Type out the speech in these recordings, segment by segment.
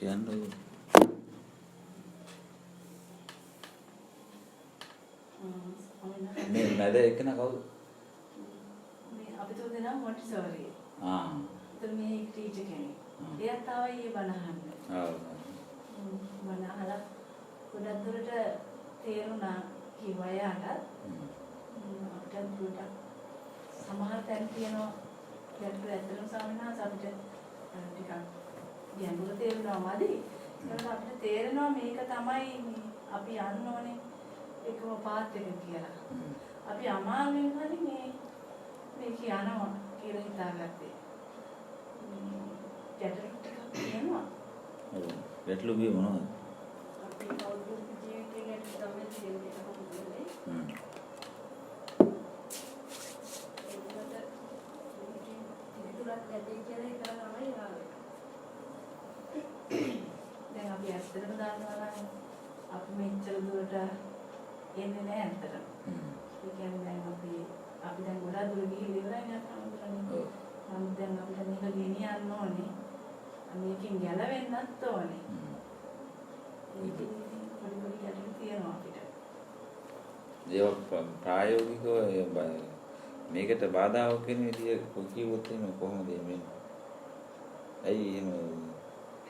කියන්නේ මේ මැද එකන කවුද? මේ අපි තුන් දෙනා මොන්ටිසෝරි. ඒතර මේ ටීචර් කෙනෙක්. එයාත් ආවා ඊයේ බණ අහන්න. බණ අහලා ගොඩක් දුරට තේරුණා කිව්වා යාට. අපිට ගොඩක් සමහර තැන් තියෙනවා ගැටලු ඇත්තටම සාමිනාස අපිට ටිකක් ගැඹුරු තේරුණා මදි. ඒකට අපිට තේරෙනවා මේක තමයි අපි යන්න ඕනේ එකම පාත් එක කියලා. අපි අමාරුවෙන් හරි මේ කියනවා කියලා හිතාගත්තේ. ගැටලු ටිකක් තියෙනවා. ඔව්. ගැටලු බිය මොනවද? අපි කවුරුත් ජීවිතේ ගැටලු තමයි තියෙන්නේ කොහොමද? දැන් අපි ඇත්තටම දන්නවා නම් අපි මෙච්චර දුරට එන්නේ නැහැ ඇත්තටම. ඒ කියන්නේ දැන් අපි දැන් ගොඩාක් දුර ගිහින් ඉවරයි නේද? නමුත් දැන් අපිට මේක ගෙනියන්න ඕනේ. මේකෙන් ගැලවෙන්නත් ඕනේ. ඒකෙන් පොඩි පොඩි ගැටලු තියෙනවා අපිට. ඒක ප්‍රායෝගිකව මේකට බාධාවක් වෙන විදිය කිව්වොත් එහෙම කොහොමද මේ? ඇයි එහෙම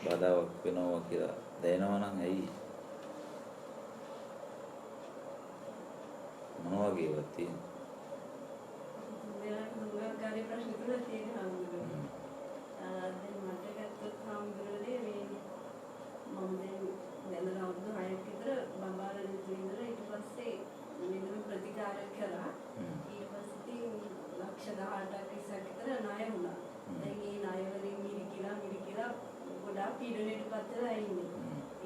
බාධාවක් වෙනවා කියලා දැනෙනවා නම් ඇයි? මොන වගේවත් තියෙන්නේ? මෙලක් දුරකාරී ප්‍රශ්න තුන තියෙනවා හම්බුනේ. දැන් මට ගත්තොත් හම්බුනේ මේ මම දැන් අවුරුදු 6ක් විතර බඹාරේ ඉඳලා ඊට පස්සේ මෙන්න ප්‍රතිකාර කරා. ඊට පස්සේ ලක්ෂ 18ක් විතර ණය වුණා. දැන් මේ ණය වලින් මිරිකිලා ගොඩාක් පීඩනයට පත් වෙලා ඉන්නේ.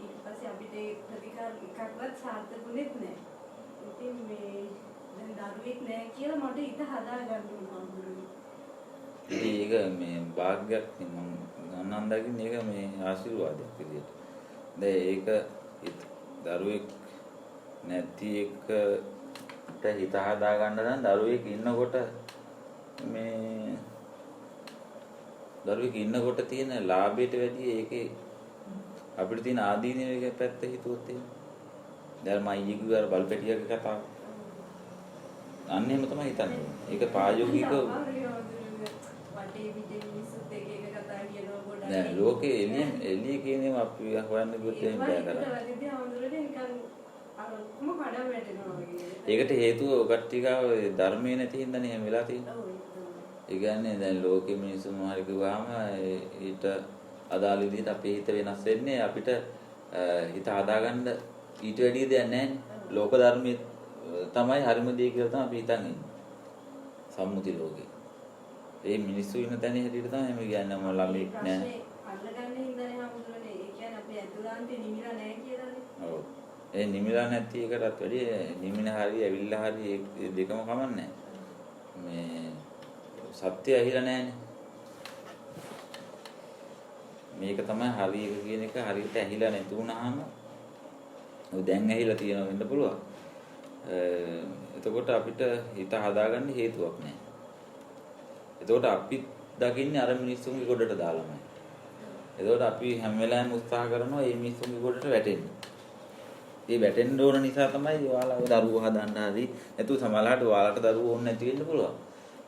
ඊට පස්සේ අපිට ප්‍රතිකාර එකක්වත් සාර්ථකුනේ නැහැ. ඉතින් මේ දැන් දරුවෙක් නැහැ කියලා මට හිත හදාගන්න උනා. ඉතින් ඒක මේ වාග්යක් මම ගන්නන් දකින්නේ ඒක මේ ආශිර්වාදයක් විදියට. දැන් ඒක දරුවෙක් නැති එකට හිත හදාගන්න නම් දරුවෙක් ඉන්නකොට මේ දරුවෙක් ඉන්නකොට තියෙන ලාභයට වැඩිය ඒකේ අපිට තියෙන ආදීනවක පැත්ත හිතුවොත් එහෙම. දැන් මම ඊයේ කිව්වා බල්පැටියක කතාව. අන්න එහෙම තමයි හිතන්නේ. ඒක ප්‍රායෝගිකව නෑ ලෝකේ එළිය කියනේම අපි හොයන්න ගියොත් එහෙම බෑ කරන්නේ. ඒකට හේතුව ඔකට්ටිකාව ධර්මයේ නැති හින්දානේ එහෙම වෙලා තියෙන්නේ. ඒ කියන්නේ දැන් ලෝකෙ මිනිස්සුන් හරි කිව්වහම ඊට අදාළ විදිහට අපේ හිත වෙනස් වෙන්නේ අපිට හිත හදාගන්න ඊට වැඩිය දෙයක් නැහැ. ලෝක ධර්මයේ තමයි හරිම දේ කියලා තමයි අපි හිතන්නේ. සම්මුති ලෝකේ. ඒ මිනිස්සු ඉන්න තැන හැටියට තමයි මේ කියන්නේ මම ළමෙක් නෑ. අල්ලගන්න හින්දානේ හම්බුනේ. ඒ කියන්නේ අපි ඇතුළාන්තේ නිමිලා නැහැ කියලානේ. ඔව්. ඒ නිමිලා නැති එකටත් වැඩිය නිමින හරි ඇවිල්ලා හරි ඒ දෙකම කමන්නේ මේ සත්‍ය ඇහිලා නැහැනේ. මේක තමයි හරි එක කියන එක හරියට ඇහිලා නැති වුණාම ඔය දැන් ඇහිලා තියෙනවා වෙන්න පුළුවන්. එතකොට අපිට හිත හදාගන්න හේතුවක් නැහැ. එතකොට අපි දකින්නේ අර මිනිස්සුන්ගේ ගොඩට දාලාමයි. එතකොට අපි හැම වෙලාවෙම උත්සාහ කරනවා මේ මිනිස්සුන්ගේ ගොඩට වැටෙන්න. ඒ වැටෙන්න ඕන නිසා තමයි ඔයාලා දරුවෝ හදන්න හරි. නැතු සමහරවිට ඔයාලට දරුවෝ ඕනේ නැති වෙන්න පුළුවන්.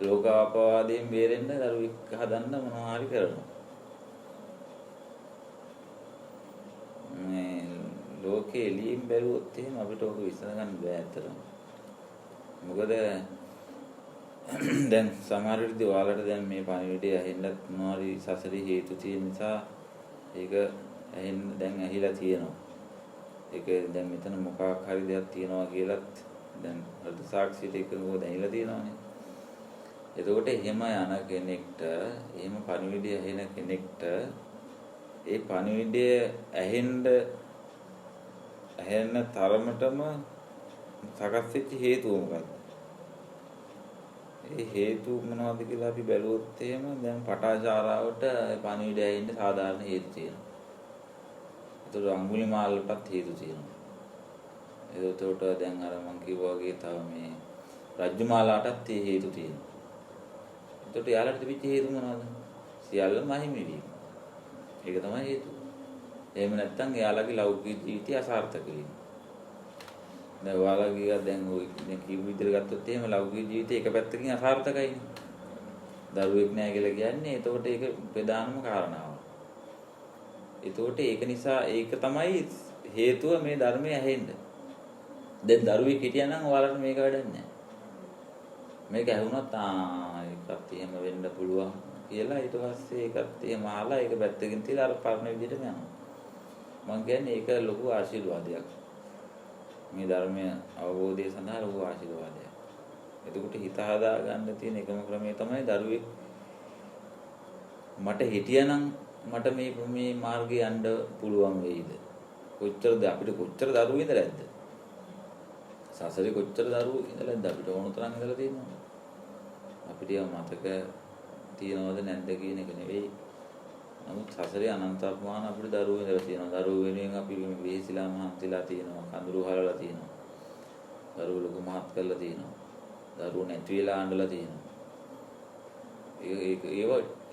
ලෝකාපවාදයෙන් බේරෙන්න දරුවෙක් හදන්න මොනවා හරි කරනවා. මේ ලෝකේ එළියෙන් බැලුවොත් එහෙම අපිට ඔක විසඳගන්න බෑ ඇත්තටම. මොකද දැන් සමහර විට ඔයාලට දැන් මේ පණිවිඩය ඇහෙන්නත් මොනවාරි සසරේ හේතු තියෙන නිසා ඒක ඇහෙන්න දැන් ඇහිලා තියෙනවා. ඒක දැන් මෙතන මොකක් හරි දෙයක් තියෙනවා කියලත් දැන් හෘද සාක්ෂියට එකඟව දැනিলা තියෙනවානේ. එතකොට එහෙම යන කෙනෙක්ට එහෙම පණිවිඩය ඇහෙන කෙනෙක්ට ඒ පණිවිඩය ඇහෙන්න තරමටම සකස් වෙච්ච හේතුව මොකක්ද? ඒ හේතු මොනවද කියලා අපි බැලුවොත් එහෙම දැන් පටාචාරාවට පණිවිඩය ඇහෙන්න සාධාරණ හේතු තියෙනවා. ඒතර අඟුලිමාලටත් හේතු තියෙනවා. ඒකට දැන් අර මං කිව්වා වගේ තව මේ රජ්ජුමාලාටත් ඒ හේතු තියෙනවා. ඒකට යාලට තිබිච්ච හේතු මොනවද? සියල්ලම අහිමි වීම. ඒක තමයි හේතුව. එහෙම නැත්නම් එයාලගේ ලෞකික ජීවිතය අසාර්ථක වෙනවා. දැන් ඔයාලගේ දැන් ඔය කියපු විදිහට ගත්තොත් එහෙම ලෞකික ජීවිතේ එක පැත්තකින් අසාර්ථකයිනේ. දරුවෙක් නැහැ කියලා කියන්නේ එතකොට ඒක ප්‍රධානම කාරණාව. එතකොට ඒක නිසා ඒක තමයි හේතුව මේ ධර්මයේ ඇහෙන්න. දැන් දරුවෙක් හිටියනම් ඔයාලට මේක වැඩක් නැහැ. මේක ඇහුණත් ඒකත් එහෙම වෙන්න පුළුවන් කියලා ඊට පස්සේ ඒකත් එහෙම අහලා ඒක පැත්තකින් තියලා අර පරණ විදිහටම යනවා. මම කියන්නේ ඒක ලොකු ආශිර්වාදයක්. මේ ධර්මය අවබෝධය සඳහා ලොකු ආශිර්වාදයක්. එතකොට හිත හදා ගන්න තියෙන එකම ක්‍රමය තමයි දරුවෙක් මට හිටියනම් මට මේ මාර්ගේ යන්න පුළුවන් වෙයිද? කොච්චරද අපිට කොච්චර දරුවෝ ඉඳලා ඇද්ද? සසරේ කොච්චර දරුවෝ ඉඳලා ඇද්ද? අපිට ඕන තරම් ඉඳලා තියෙනවා. අපිට මතක තියනවද නැද්ද කියන එක නෙවෙයි. නමුත් සසරේ අනන්ත අපමාන අපිට දරුවෝ ඉඳලා තියෙනවා. දරුවෝ වෙනුවෙන් අපි වෙහෙසිලා මහන්සිලා තියෙනවා. කඳුරු හලලා තියෙනවා. දරුවෝ ලොකු මහත් කරලා තියෙනවා. දරුවෝ නැති වෙලා ආණ්ඩලා තියෙනවා.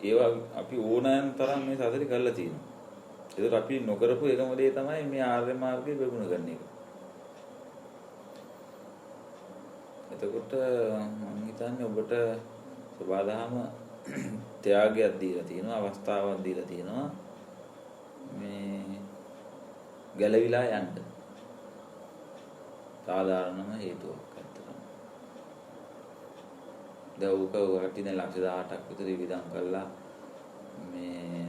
ඒවා අපි ඕනෑම තරම් මේ සසරේ කරලා තියෙනවා. ඒක අපි නොකරපු එකම දේ තමයි මේ ආර්ය මාර්ගයේ ප්‍රගුණ කරන එක. එතකොට මම හිතන්නේ ඔබට සබාදහම ත්‍යාගයක් දීලා තියෙනවා, අවස්ථාවක් දීලා තියෙනවා මේ ගැලවිලා යන්න. සාධාරණම හේතුවක් අත්‍තරම. දැන් උක වටින ලක්ෂ 18ක් විතර විදම් කළා මේ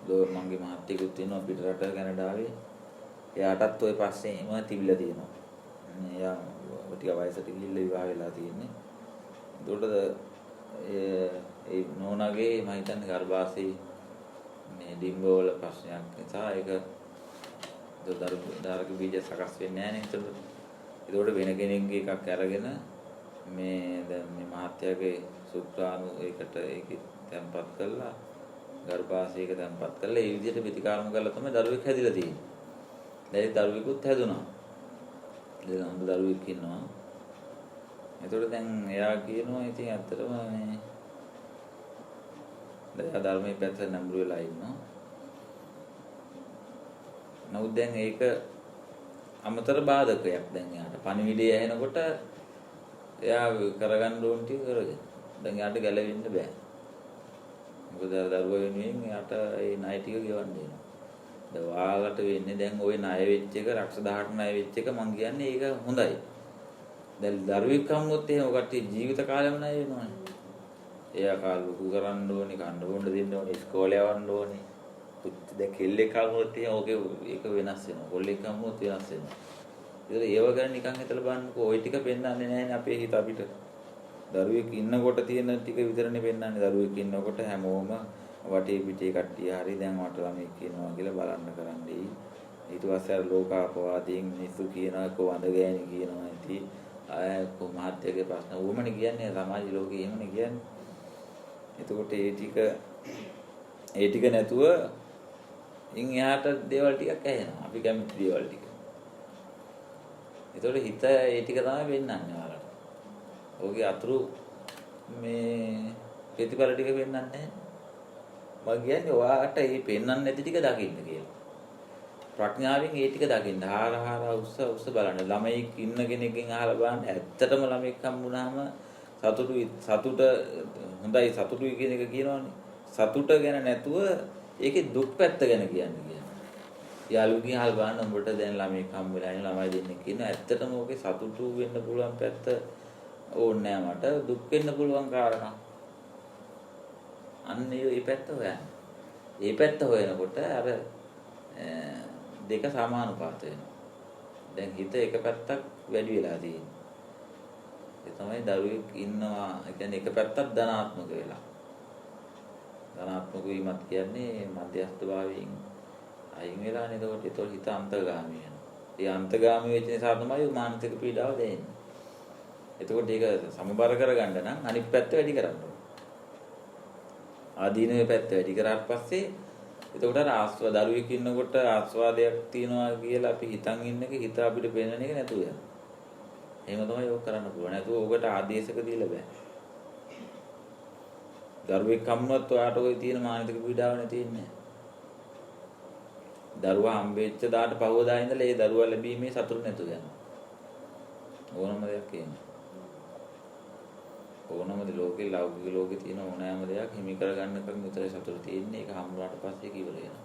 මගේ මහත්තයෙකුත් ඉන්නවා පිටරට කැනඩාවේ. එයාටත් ওই පස්සේම තිබිලා තියෙනවා. එයා ටික වයසට ගිහිල්ලා විවාහ වෙලා තියෙන්නේ. ඒකට ඒ නෝනාගේ මම හිතන්නේ ගර්භාෂයේ මේ ඩිම්බවල ප්‍රශ්නයක් නිසා ඒක දරුක බීජ සකස් වෙන්නේ නැහැ නේද? ඒකට වෙන කෙනෙක්ගේ එකක් අරගෙන මේ දැන් මේ මහත්තයාගේ සුත්‍රාණු ඒකට ඒක තැම්පත් කරලා ගර්භාෂයක තැම්පත් කරලා ඒ විදිහට ප්‍රතිකාරම කරලා තමයි දරුවෙක් හැදිලා තියෙන්නේ. දැන් දරුවෙකුත් හැදුනා. දැන් හොඳ දරුවෙක් ඉන්නවා. එතකොට දැන් එයා කියනවා ඉතින් ඇත්තටම මේ දැන් ධර්මයේ පැත්ත නම්බු වෙලා ඉන්නවා. නමුත් දැන් ඒක අමතර බාධකයක් දැන් එයාට. පණිවිඩය ඇහෙනකොට එයා කරගන්න ඕන ටික කරගෙන. දැන් එයාට ගැලවෙන්න බෑ. මොකද දරුවා වෙනුවෙන් එයාට ඒ ණය ටික ගෙවන්න වෙනවා. දැන් ඔයාලට වෙන්නේ දැන් ওই ණය වෙච්ච එක ලක්ෂ 18 ණය වෙච්ච එක මං කියන්නේ ඒක හොඳයි. දැන් දරුවෙක් හම්බුනොත් එහෙම කට්ටිය ජීවිත කාලෙම ණය වෙනවනේ. එයා කාලුකු කරන්න ඕනේ, කන්න බොන්න දෙන්න ඕනේ, ඉස්කෝලේ යවන්න ඕනේ. දැන් කෙල්ලෙක් හම්බුනොත් එහෙම ඕකේ ඒක වෙනස් වෙනවා. කොල්ලෙක් හම්බුනොත් වෙනස් වෙනවා. ඒතර ඒව ගැන නිකන් හිතලා බලන්නකෝ. ওই ටික පෙන්වන්නේ නැහැනේ අපේ හිත අපිට. දරුවෙක් ඉන්නකොට තියෙන ටික විතරනේ පෙන්වන්නේ. දරුවෙක් ඉන්නකොට හැමෝම වටේ පිටේ කට්ටිය හරි දැන් වට ළමෙක් කියනවා කියලා බලන්න කරන්නේ. ඊට පස්සේ අර ලෝකාපවාදීන් මිනිස්සු කියනවා කොහොමද ගෑණි කියනවා ඉතින් ආය කොහොමහත්යගේ ප්‍රශ්න ඕමනේ කියන්නේ සමාජ ලෝකේ එහෙමනේ කියන්නේ. එතකොට ඒ ටික නැතුව ඉන් එහාට දේවල් ටිකක් ඇහෙනවා. අපි කැමති දේවල් ටික. එතකොට හිත ඒ ටික තමයි වෙන්නන්නේ ඔයාලට. ඔහුගේ අතුරු මේ ප්‍රතිඵල ටික වෙන්නන්නේ නැහැ. මම කියන්නේ ඔයාට මේ පෙන්වන්න නැති ටික දකින්න කියලා. ප්‍රඥාවෙන් ඒ ටික දකින්න. හාර උස්ස බලන්න. ළමයික් ඉන්න කෙනෙක්ගෙන් අහලා බලන්න. ඇත්තටම ළමෙක් හම්බුනහම සතුට හොඳයි සතුටුයි කියන එක කියනවනේ. සතුට ගැන නැතුව ඒකේ දුක් පැත්ත ගැන කියන්නේ. යාළුවෝගෙන් අහලා බලන්න උඹට දැන් ළමෙක් හම්බ වෙලා ඉන්න ළමයි දෙන්නෙක් ඉන්නවා. ඇත්තටම ඕකේ සතුටු වෙන්න පුළුවන් පැත්ත ඕනේ නෑ මට. දුක් වෙන්න පුළුවන් කාරණා. අන්න ඒ පැත්ත හොයන්න. ඒ පැත්ත හොයනකොට අර දෙක සමානුපාත වෙනවා. දැන් හිත එක පැත්තක් වැඩි වෙලා තියෙනවා. ඒ තමයි දරුවෙක් ඉන්නවා. ඒ කියන්නේ එක පැත්තක් ධනාත්මක වෙලා. ධනාත්මක වීමත් කියන්නේ මධ්‍යස්ථ භාවයෙන් අයින් වෙලා නේද? ඒතකොට හිත අන්තගාමී වෙනවා. ඒ අන්තගාමී වෙච්ච නිසා තමයි මානසික පීඩාව දැනෙන්නේ. එතකොට ඒක සමබර කරගන්න නම් අනිත් පැත්ත වැඩි කරන්න ඕනේ. ආදීනවේ පැත්ත වැඩි කරාට පස්සේ එතකොට අර දරුවෙක් ඉන්නකොට ආස්වාදයක් තියනවා කියලා අපි හිතන් ඉන්න එක හිත අපිට පේන එක නැතුව යනවා. එහෙම තමයි ඕක කරන්න පුළුවන්. නැතුව ඕකට ආදේශක දීලා බෑ. දරුවෙක් හම්බුනොත් ඔයාට ඔය තියෙන මානසික පීඩාව නැති වෙන්නේ නැහැ. දරුවා හම්බෙච්ච දාට පහවදා ඉඳලා ඒ දරුවා ලැබීමේ සතුට නැතු යනවා. ඕනම දෙයක් කියන්නේ. ඕනම ලෝකේ ලෞකික ලෝකේ තියෙන ඕනෑම දෙයක් හිමි කරගන්නකම් විතරයි සතුට තියෙන්නේ. ඒක හම්බුනාට පස්සේ කිවල වෙනවා.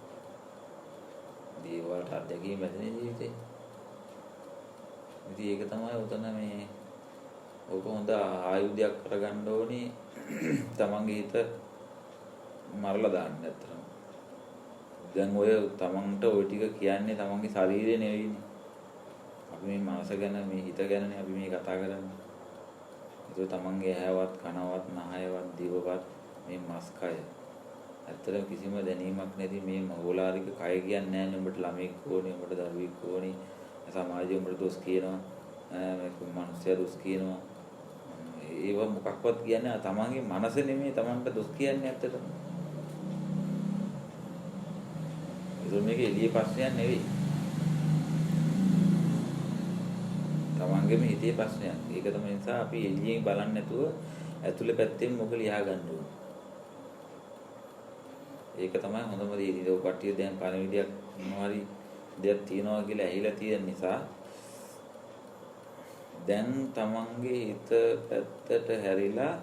දේවල්ට අත්දැකීම් ලැබෙන ජීවිතේ. ඉතින් ඒක තමයි උතන මේ ඔක හොඳ ආයුධයක් කරගන්න ඕනේ. තමන්ගේ හිත මරලා දාන්න ඇත්තටම. දැන් ඔය තමන්ට ওই ටික කියන්නේ තමන්ගේ ශරීරය නෙවෙයිනේ. අපි මේ මනස ගැන මේ හිත ගැනනේ අපි මේ කතා කරන්නේ. ඒක තමන්ගේ ඇහැවත් කනවත් නහයවත් දිවවත් මේ මස් කය. ඇත්තටම කිසිම දැනීමක් නැති මේ මහෝලාරික කය කියන්නේ නැහැ. උඹට ළමෙක් ඕනේ, උඹට දරුවෙක් ඕනේ. සමාජයේ උඹට දොස් කියනවා. මේක මිනිස්සයා දොස් කියනවා. ඒව මොකක්වත් කියන්නේ තමන්ගේ මනස නෙමෙයි තමන්ට දොස් කියන්නේ ඇත්තටම. ඒක මේක එළිය ප්‍රශ්නයක් නෙවෙයි. තමන්ගේම හිතේ ප්‍රශ්නයක්. ඒක තමයි නිසා අපි එළියෙන් බලන්නේ නැතුව ඇතුළේ පැත්තෙන් මොක ලියා ගන්න ඕනේ. ඒක තමයි හොඳම දේ. ඒක කට්ටිය දැන් පණවිඩයක් මොනවාරි දෙයක් තියනවා කියලා ඇහිලා තියෙන නිසා දැන් තමන්ගේ හිත පැත්තට හැරිලා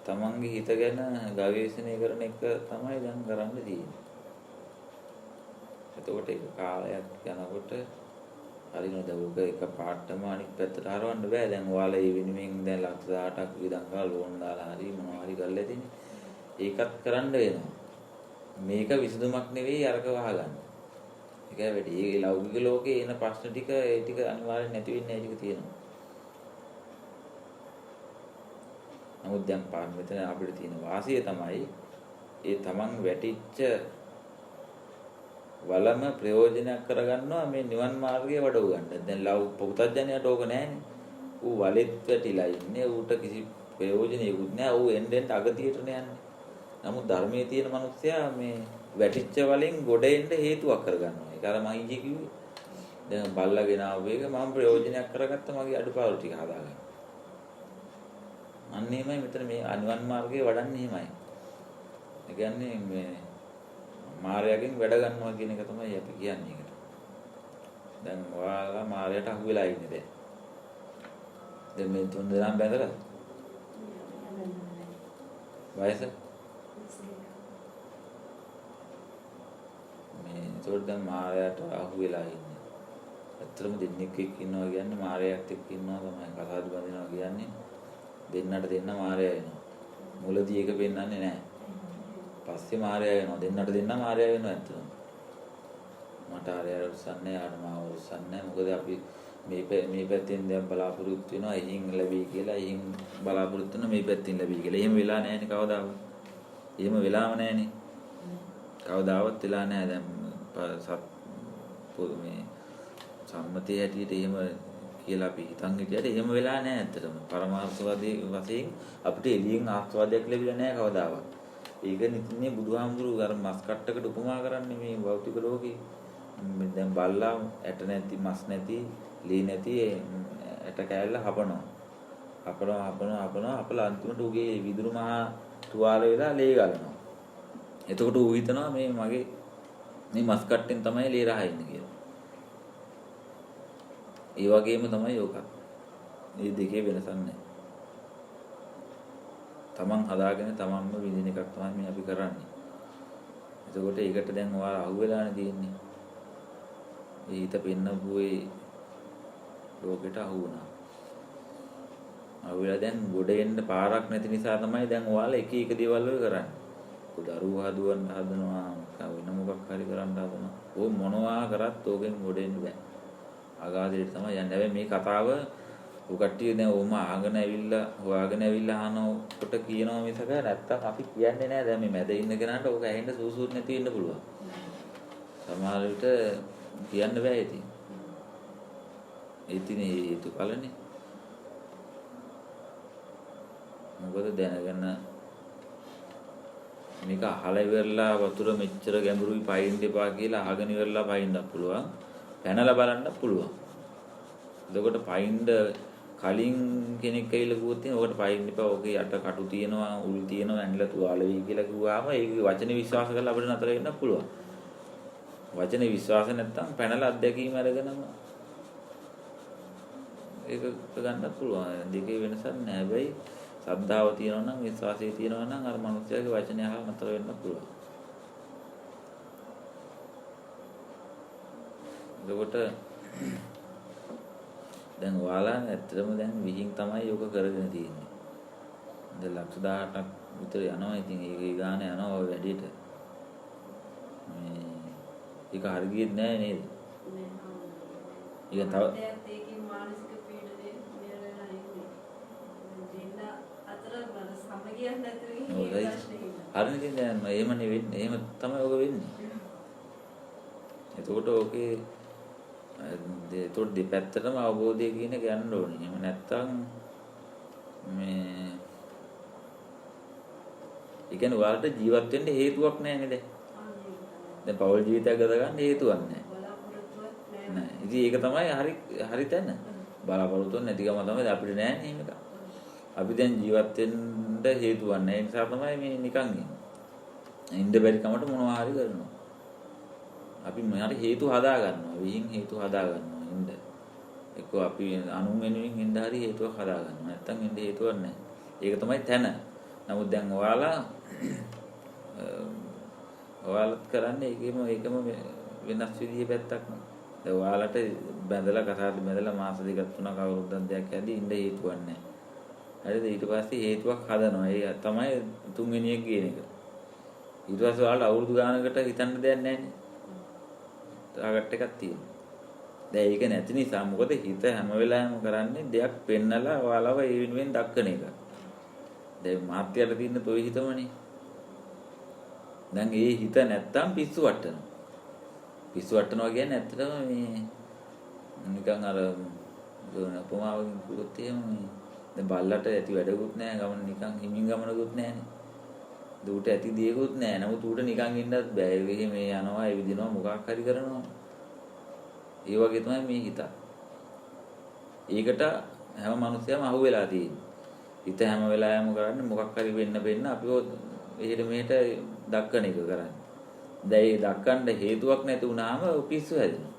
තමන්ගේ හිත ගැන ගවේෂණය කරන එක තමයි දැන් කරන්න තියෙන්නේ. එතකොට ඒක කාලයක් යනකොට හරිනොද ඔබ එක පාටම අනිත් පැත්තට හරවන්න බෑ. දැන් ඔයාලා මේ වෙනුවෙන් දැන් ලක්ෂ 18ක් විදන් කරලා ලෝන් දාලා හරි මොනවා හරි කරලා තියෙන්නේ. ඒකත් කරන්න වෙනවා. මේක විසඳුමක් නෙවෙයි අරක වහගන්න. ඒකයි වැඩි. මේ ලෞකික ලෝකේ එන ප්‍රශ්න ටික ඒ ටික අනිවාර්යෙන් නැති වෙන්නේ නැහැ ටික තියෙනවා. නමුත් දැන් මෙතන අපිට තියෙන වාසිය තමයි ඒ තමන් වැටිච්ච වලම ප්‍රයෝජනයක් කරගන්නවා මේ නිවන් මාර්ගයේ වඩව ගන්න. දැන් පුතත්ජනයට ඕක නැහැනේ. ඌ වලෙත් වැටිලා ඉන්නේ. ඌට කිසි ප්‍රයෝජනයකුත් නැහැ. ඌ එන්නෙන් අගතියටනේ යන්නේ. නමුත් ධර්මයේ තියෙන මිනිස්සයා මේ වැටිච්ච වලින් ගොඩ එන්න හේතුවක් කරගන්නවා. ඒක අර මම ඊයේ කිව්වේ. දැන් බල්ලාගෙන ආව එක මම ප්‍රයෝජනයක් කරගත්ත මගේ අඩුපාඩු ටික හදාගන්න. අන්න එහෙමයි මෙතන මේ අනිවන් මාර්ගයේ වඩන්නේ එහෙමයි. ඒ කියන්නේ මේ මායයෙන් වැඩ ගන්නවා කියන එක තමයි අපි කියන්නේ ඒකට. දැන් ඔයාලා මායයට අහු වෙලා ඉන්නේ දැන්. දැන් මේ තුන් දෙනාම බැඳලා. වයස? මේ ඒකට දැන් මායයට අහු වෙලා ඉන්නේ. ඇත්තටම දෙන්නෙක් එක්ක ඉන්නවා කියන්නේ මායයත් එක්ක ඉන්නවා තමයි. කසාද බඳිනවා කියන්නේ දෙන්නට දෙන්න මායය වෙනවා. මුලදී ඒක පෙන්වන්නේ නැහැ. පස්සේ මායය වෙනවා. දෙන්නට දෙන්න මායය වෙනවා ඇත්තටම. මට ආරය උස්සන්නේ ආඩ මාව උස්සන්නේ. මොකද අපි මේ පැත්තෙන් දැන් බලාපොරොත්තු වෙනවා එහින් ලැබී කියලා. එහින් බලාපොරොත්තු වෙන මේ පැත්තෙන් ලැබී කියලා. එහෙම වෙලා නැහැනේ කවදාවත්. එහෙම වෙලාම නැහැනේ. කවදාවත් වෙලා නැහැ. දැන් මේ සම්මතයේ හැටියට එහෙම කියලා අපි හිතන් හිටියට එහෙම වෙලා නැහැ ඇත්තටම. පරමාර්ථවාදී වශයෙන් අපිට එළියෙන් ආස්වාදයක් ලැබිලා නැහැ කවදාවත්. ඒක නිතින්නේ බුදුහාමුදුරුවෝ අර මස් කට්ටකට උපමා කරන්නේ මේ භෞතික ලෝකේ. දැන් බල්ලා ඇට නැති මස් නැති ලී නැති ඇට කෑල්ල හපනවා. අපලා අන්තිමට උගේ විදුරු මහා තුවාල වෙලා ලේ ගලනවා. එතකොට ඌ හිතනවා මේ මගේ මේ මස් කට්ටෙන් තමයි ලේ රහින්නේ කියලා. ඒ වගේම තමයි ඕකත්. මේ දෙකේ වෙනසක් නැහැ. තමන් හදාගෙන තමන්ම විඳින එකක් තමයි මේ අපි කරන්නේ. එතකොට ඒකට දැන් ඔයාලා අහු වෙලානේ තියෙන්නේ. ඒ හිත පෙන්නපුවේ ලෝකෙට අහු වුණා. අහු වෙලා දැන් ගොඩ එන්න පාරක් නැති නිසා තමයි දැන් ඔයාලා එක එක දේවල් වල කරන්නේ. දරුවෝ හදුවන්න හදනවා, වෙන මොකක් හරි කරන්න හදනවා. ඕක මොනවා කරත් ඕකෙන් ගොඩ එන්න බෑ. අගාධයට තමයි යන්නේ. හැබැයි මේ කතාව ඔය කට්ටිය දැන් ඕම ආගෙන ඇවිල්ලා හොයාගෙන ඇවිල්ලා අහනකොට කියනවා මිසක නැත්තම් අපි කියන්නේ නැහැ. දැන් මේ මැද ඉන්න කෙනාට ඕක ඇහෙන්න සූසුත් නැති වෙන්න පුළුවන්. සමහර විට කියන්න බෑ ඉතින්. ඉතින් හේතුඵලනේ. මොකද දැනගෙන මේක අහලා ඉවරලා වතුර මෙච්චර ගැඹුරුයි පයින් දෙපා කියලා අහගෙන ඉවරලා පයින්නත් පුළුවන්. පැනලා බලන්න පුළුවන්. එතකොට පයින්ද කලින් කෙනෙක් ඇවිල්ලා කිව්වොත් එහෙනම් ඔකට පයින් දෙපා ඔගේ යට කටු තියෙනවා, උල් තියෙනවා, ඇඟිල්ල තුවාල වෙයි කියලා කිව්වාම ඒක වචනේ විශ්වාස කරලා අපිට නතර වෙන්න පුළුවන්. වචනේ විශ්වාස නැත්තම් පැනලා අත්දැකීම අරගෙනම ඒක ගන්නත් පුළුවන්. දෙකේ වෙනසක් නැහැ. හැබැයි ශ්‍රද්ධාව තියෙනවා නම් විශ්වාසය තියෙනවා නම් අර මනුස්සයාගේ වචනේ අහලා නතර වෙන්න පුළුවන්. එතකොට දැන් ඔයාලා ඇත්තටම දැන් විහිං තමයි යෝග කරගෙන තියෙන්නේ. දැන් ලක්ෂ 18ක් විතර යනවා. ඉතින් ඒකේ ගාන යනවා ඔය වැඩිට. මේ ඒක හරි ගියෙත් නෑ නේද? ඒක තව ඒකේ මානසික පීඩනය මෙහෙරලා ඉන්නේ. දෙන්න අතර සමගියක් නැතුව ඉන්නේ ප්‍රශ්නේ. හරිනේ ඉතින් දැන් එහෙමනේ වෙන්නේ. එහෙම තමයි ඔක වෙන්නේ. එතකොට ඕකේ ඒතකොට දෙපැත්තටම අවබෝධය කියන එක යන්න ඕනේ. එහෙම නැත්තම් මේ ඒ කියන්නේ ඔයාලට ජීවත් වෙන්න හේතුවක් නැහැ නේද? දැන් පෞල් ජීවිතයක් ගත ගන්න හේතුවක් නැහැ. නෑ. ඉතින් ඒක තමයි හරි තැන. බලාපොරොත්තු නැතිකම තමයි අපිට නෑනේ එහෙම එකක්. අපි දැන් ජීවත් වෙන්න හේතුවක් නැහැ. ඒ නිසා තමයි මේ නිකන් ඉන්නේ. ඉන්න බැරි කමට මොනවා හරි කරනවා. අපි මොනවාරි හේතු හදා ගන්නවා. විහිං හේතු හදා ගන්නවා ඉන්න. එක්කෝ අපි අනුන් වෙනුවෙන් ඉන්න හරි හේතුවක් හදා ගන්නවා. නැත්තම් ඉන්න හේතුවක් නැහැ. ඒක තමයි තැන. නමුත් දැන් ඔයාලත් කරන්නේ ඒකම වෙනස් විදිහේ පැත්තක් නේ. දැන් ඔයාලට බැඳලා කතාවට බැඳලා මාස දෙකක් තුනක් අවුරුද්දක් දෙකක් ඇද්දි ඉන්න හේතුවක් නැහැ. හරිද? ඊට පස්සේ හේතුවක් හදනවා. ඒ තමයි තුන්වෙනි එක කියන එක. ඊට පස්සේ ඔයාලට අවුරුදු ගානකට හිතන්න දෙයක් නැහැ නේ. ටාගට් එකක් තියෙනවා. දැන් ඒක නැති නිසා මොකද හිත හැම වෙලාවෙම කරන්නේ දෙයක් පෙන්නලා ඔයාලව ඒ වෙනුවෙන් දක්කන එක. දැන් මාත්‍යට තියෙන toy හිතමනේ. දැන් ඒ හිත නැත්තම් පිස්සු වටනවා. පිස්සු වටනවා කියන්නේ ඇත්තටම මේ නිකන් අර උපමාවකින් කිව්වොත් එහෙම මේ දැන් බල්ලට ඇති වැඩකුත් නැහැ ගමන නිකන් හිමින් ගමනකුත් නැහැනේ. ඌට ඇති දියකුත් නැහැ. නමුත් ඌට නිකන් ඉන්නත් බෑ. ඒ මේ යනවා, ඒ විදිනවා මොකක් හරි කරනවා. ඒ වගේ තමයි මේ හිත. ඒකට හැම මිනිස්සයම අහු වෙලා තියෙන්නේ. හිත හැම වෙලාවෙම කරන්නේ මොකක් හරි වෙන්න අපිව එහෙට මෙහෙට දක්කන එක කරන්නේ. දැන් ඒ දක්කන්න හේතුවක් නැති වුණාම පිස්සු හැදෙනවා.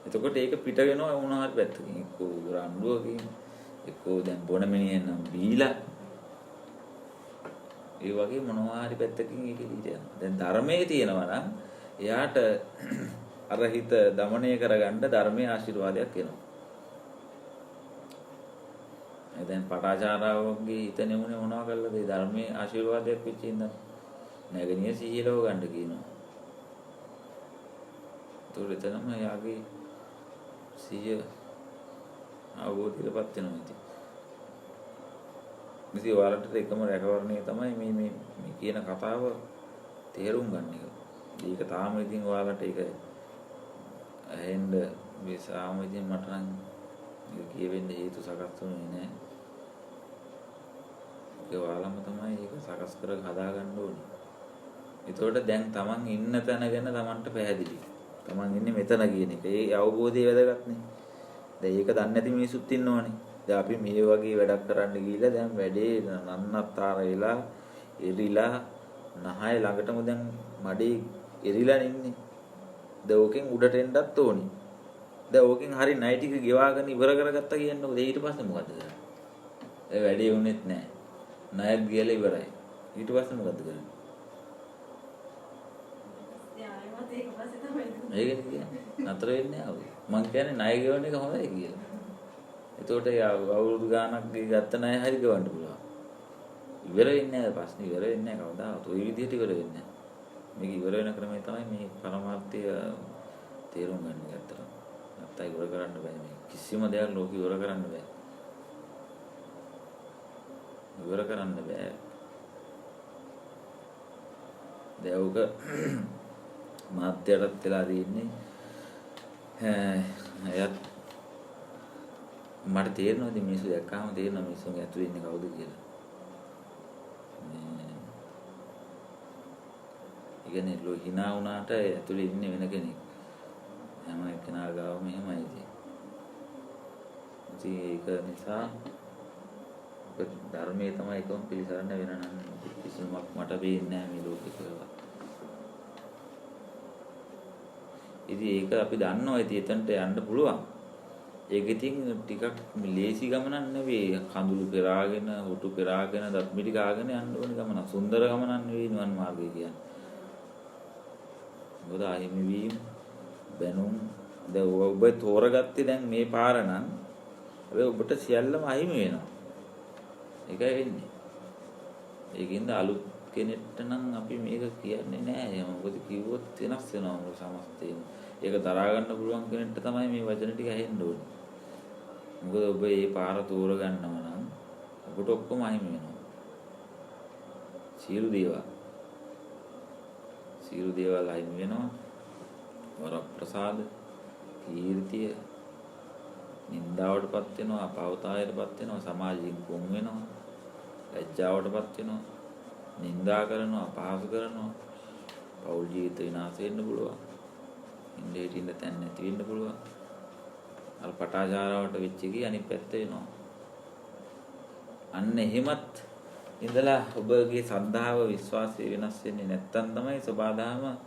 එතකොට ඒක පිට වෙනවා වුණා හරි පැත්තකින්. එක්කෝ රණ්ඩුවකින්, එක්කෝ දැන් බොන මිනිහෙන් නම් බීලා. ඒ වගේ මොනවා හරි පැත්තකින් ඒක ඊට යනවා. දැන් ධර්මයේ තියෙනවා නම් එයාට අර හිත দমনය කරගන්න ධර්මයේ ආශිර්වාදයක් එනවා. දැන් පටාචාරාවගේ හිත නෙමුනේ මොනවා කළාද? ඒ ධර්මයේ ආශිර්වාදයක් වෙච්ච ඉඳන් නැගණිය සිහිලව ගන්න කියනවා. ඒතකොට එතනම යාගේ සිහිය අවබෝධයටපත් වෙනවා ඉතින්. ඉතින් ඔයාලට එකම රැකවරණය තමයි මේ කියන කතාව තේරුම් ගන්න එක. ඒක තාම ඉතින් ඔයාලට ඒක ඇහෙන්න මේ සාම ඉතින් මට නම් ඒක කියවෙන්න හේතු සකස් වුණේ නැහැ. ඒක ඔයාලම තමයි ඒක සකස් කර හදා ගන්න ඕනේ. ඒතකොට දැන් Taman ඉන්න තැන ගැන Tamanට පැහැදිලි. Taman ඉන්නේ මෙතන කියන එක. ඒ අවබෝධය වැදගත් නේ. දැන් ඒක දන්නේ නැති මිනිස්සුත් ඉන්නවනේ. දැන් අපි මේ වගේ වැඩක් කරන්න ගිහිල්ලා දැන් වැඩේ නන්නත්තර වෙලා එරිලා නහය ළඟටම දැන් මඩේ එරිලා ඉන්නේ. දැන් ඕකෙන් උඩට එන්නත් ඕනේ. දැන් ඕකෙන් හරි ණය ටික ගෙවාගෙන ඉවර කරගත්තා කියන්නේ මොකද? ඊට පස්සේ මොකද කරන්නේ? ඒ වැඩේ වුණෙත් නැහැ. ණයත් ගියලා ඉවරයි. ඊට පස්සේ මොකද කරන්නේ? ඒක කියන්නේ නතර වෙන්නේ නැහැ. මං කියන්නේ ණය ගෙවන එක හොඳයි කියලා. එතකොට අවුරුදු ගාණක් ගත්ත ණය හරි ගෙවන්න පුළුවන්. ඉවර වෙන්නේ නැහැ ප්‍රශ්නේ ඉවර වෙන්නේ නැහැ කවදාවත්. ওই විදිහට ඉවර වෙන්නේ නැහැ. මේක ඉවර වෙන ක්‍රමය තමයි මේ පරමාර්ථය තේරුම් ගන්න එක ඇත්තට. නැත්තම් ඉවර කරන්න බෑ මේ. කිසිම දෙයක් ලෝකෙ ඉවර කරන්න බෑ. ඉවර කරන්න බෑ. දැවුක මාත්‍යයටත් වෙලා තියෙන්නේ එයත් මට තේරෙනවා ඉතින් මිනිස්සු දැක්කාම තේරෙනවා මිනිස්සුන්ගේ ඇතුලේ ඉන්නේ කවුද කියලා. ඉගෙන ලෝ hina වුණාට ඇතුලේ ඉන්නේ වෙන කෙනෙක්. හැම කෙනා ගාවම එහෙමයි ඉතින්. ඒක නිසා ධර්මයේ තමයි එකම පිළිසරණ වෙන නම් කිසිමක් මට වෙන්නේ නැහැ මේ ලෝකේ කොහෙවත්. ඉතින් ඒක අපි දන්නවා. ඉතින් එතනට යන්න පුළුවන්. ඒක ඉතින් ටිකක් ලේසි ගමනක් නෙවෙයි. කඳුළු පෙරාගෙන, හොටු පෙරාගෙන, දත් මිටි ගාගෙන යන්න ඕන ගමනක්. සුන්දර ගමනක් නෙවෙයි නිවන් මාර්ගය කියන්නේ. මොකද අහිමි වීම බැනුම් දැන් ඔබ තෝරගත්තේ දැන් මේ පාර නම් හැබැයි ඔබට සියල්ලම අහිමි වෙනවා. ඒකයි වෙන්නේ. ඒකින්ද අලුත් කෙනෙක්ට නම් අපි මේක කියන්නේ නැහැ. මොකද කිව්වොත් වෙනස් වෙනවා මොකද සමස්තයෙන්. ඒක දරා ගන්න පුළුවන් කෙනෙක්ට තමයි මේ වචන ටික ඇහෙන්න ඕනේ. මොකද ඔබ මේ පාර තෝරගන්නව නම් ඔබට ඔක්කොම අහිමි වෙනවා. සියලු දේවල් අහිමි වෙනවා. වරප්‍රසාද, කීර්තිය, නින්දාවටපත් වෙනවා, අපහසුතාවයටපත් වෙනවා, සමාජයෙන් කොන් වෙනවා, ලැජ්ජාවටපත් වෙනවා, නින්දා කරනවා, අපහාස කරනවා, පෞල් ජීවිත විනාශ වෙන්න පුළුවන්. ඉන්න හිටින්න තැන් නැති වෙන්න පුළුවන්. අර පටාචාරාවට වෙච්ච එකේ අනිත් පැත්ත වෙනවා. අන්න එහෙමත් ඉඳලා ඔබගේ ශ්‍රද්ධාව, විශ්වාසය වෙනස් වෙන්නේ නැත්තම් තමයි සබාදාම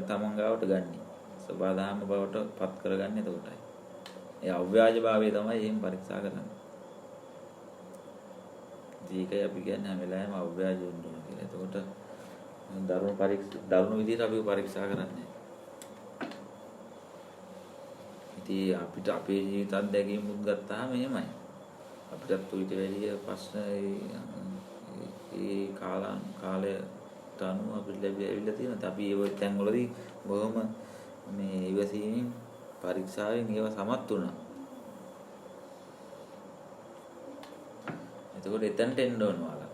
තමන් ගාවට ගන්නෙ. සබාදාම බවට පත් කරගන්නේ එතකොටයි. ඒ අව්‍යාජභාවය තමයි එහෙම පරීක්ෂා කරන්නේ. ඒකයි අපි කියන්නේ හැම වෙලාවෙම අව්‍යාජ වෙන්න ඕන කියලා. එතකොට දරුණු විදිහට අපි පරීක්ෂා කරන්නේ. ඉතින් අපිට අපේ ජීවිත අත්දැකීමුත් ගත්තාම එහෙමයි. අපිටත් ඊට වැඩිය ප්‍රශ්න ඒ කාලයට අනුව අපිට ලැබිලා තියෙනවා. අපි ඒ තැන්වලදී බොහොම මේ ඉවසීමෙන් පරීක්ෂාවෙන් ඒව සමත් වුණා. එතකොට එතනට එන්න ඕන ඔයාලා.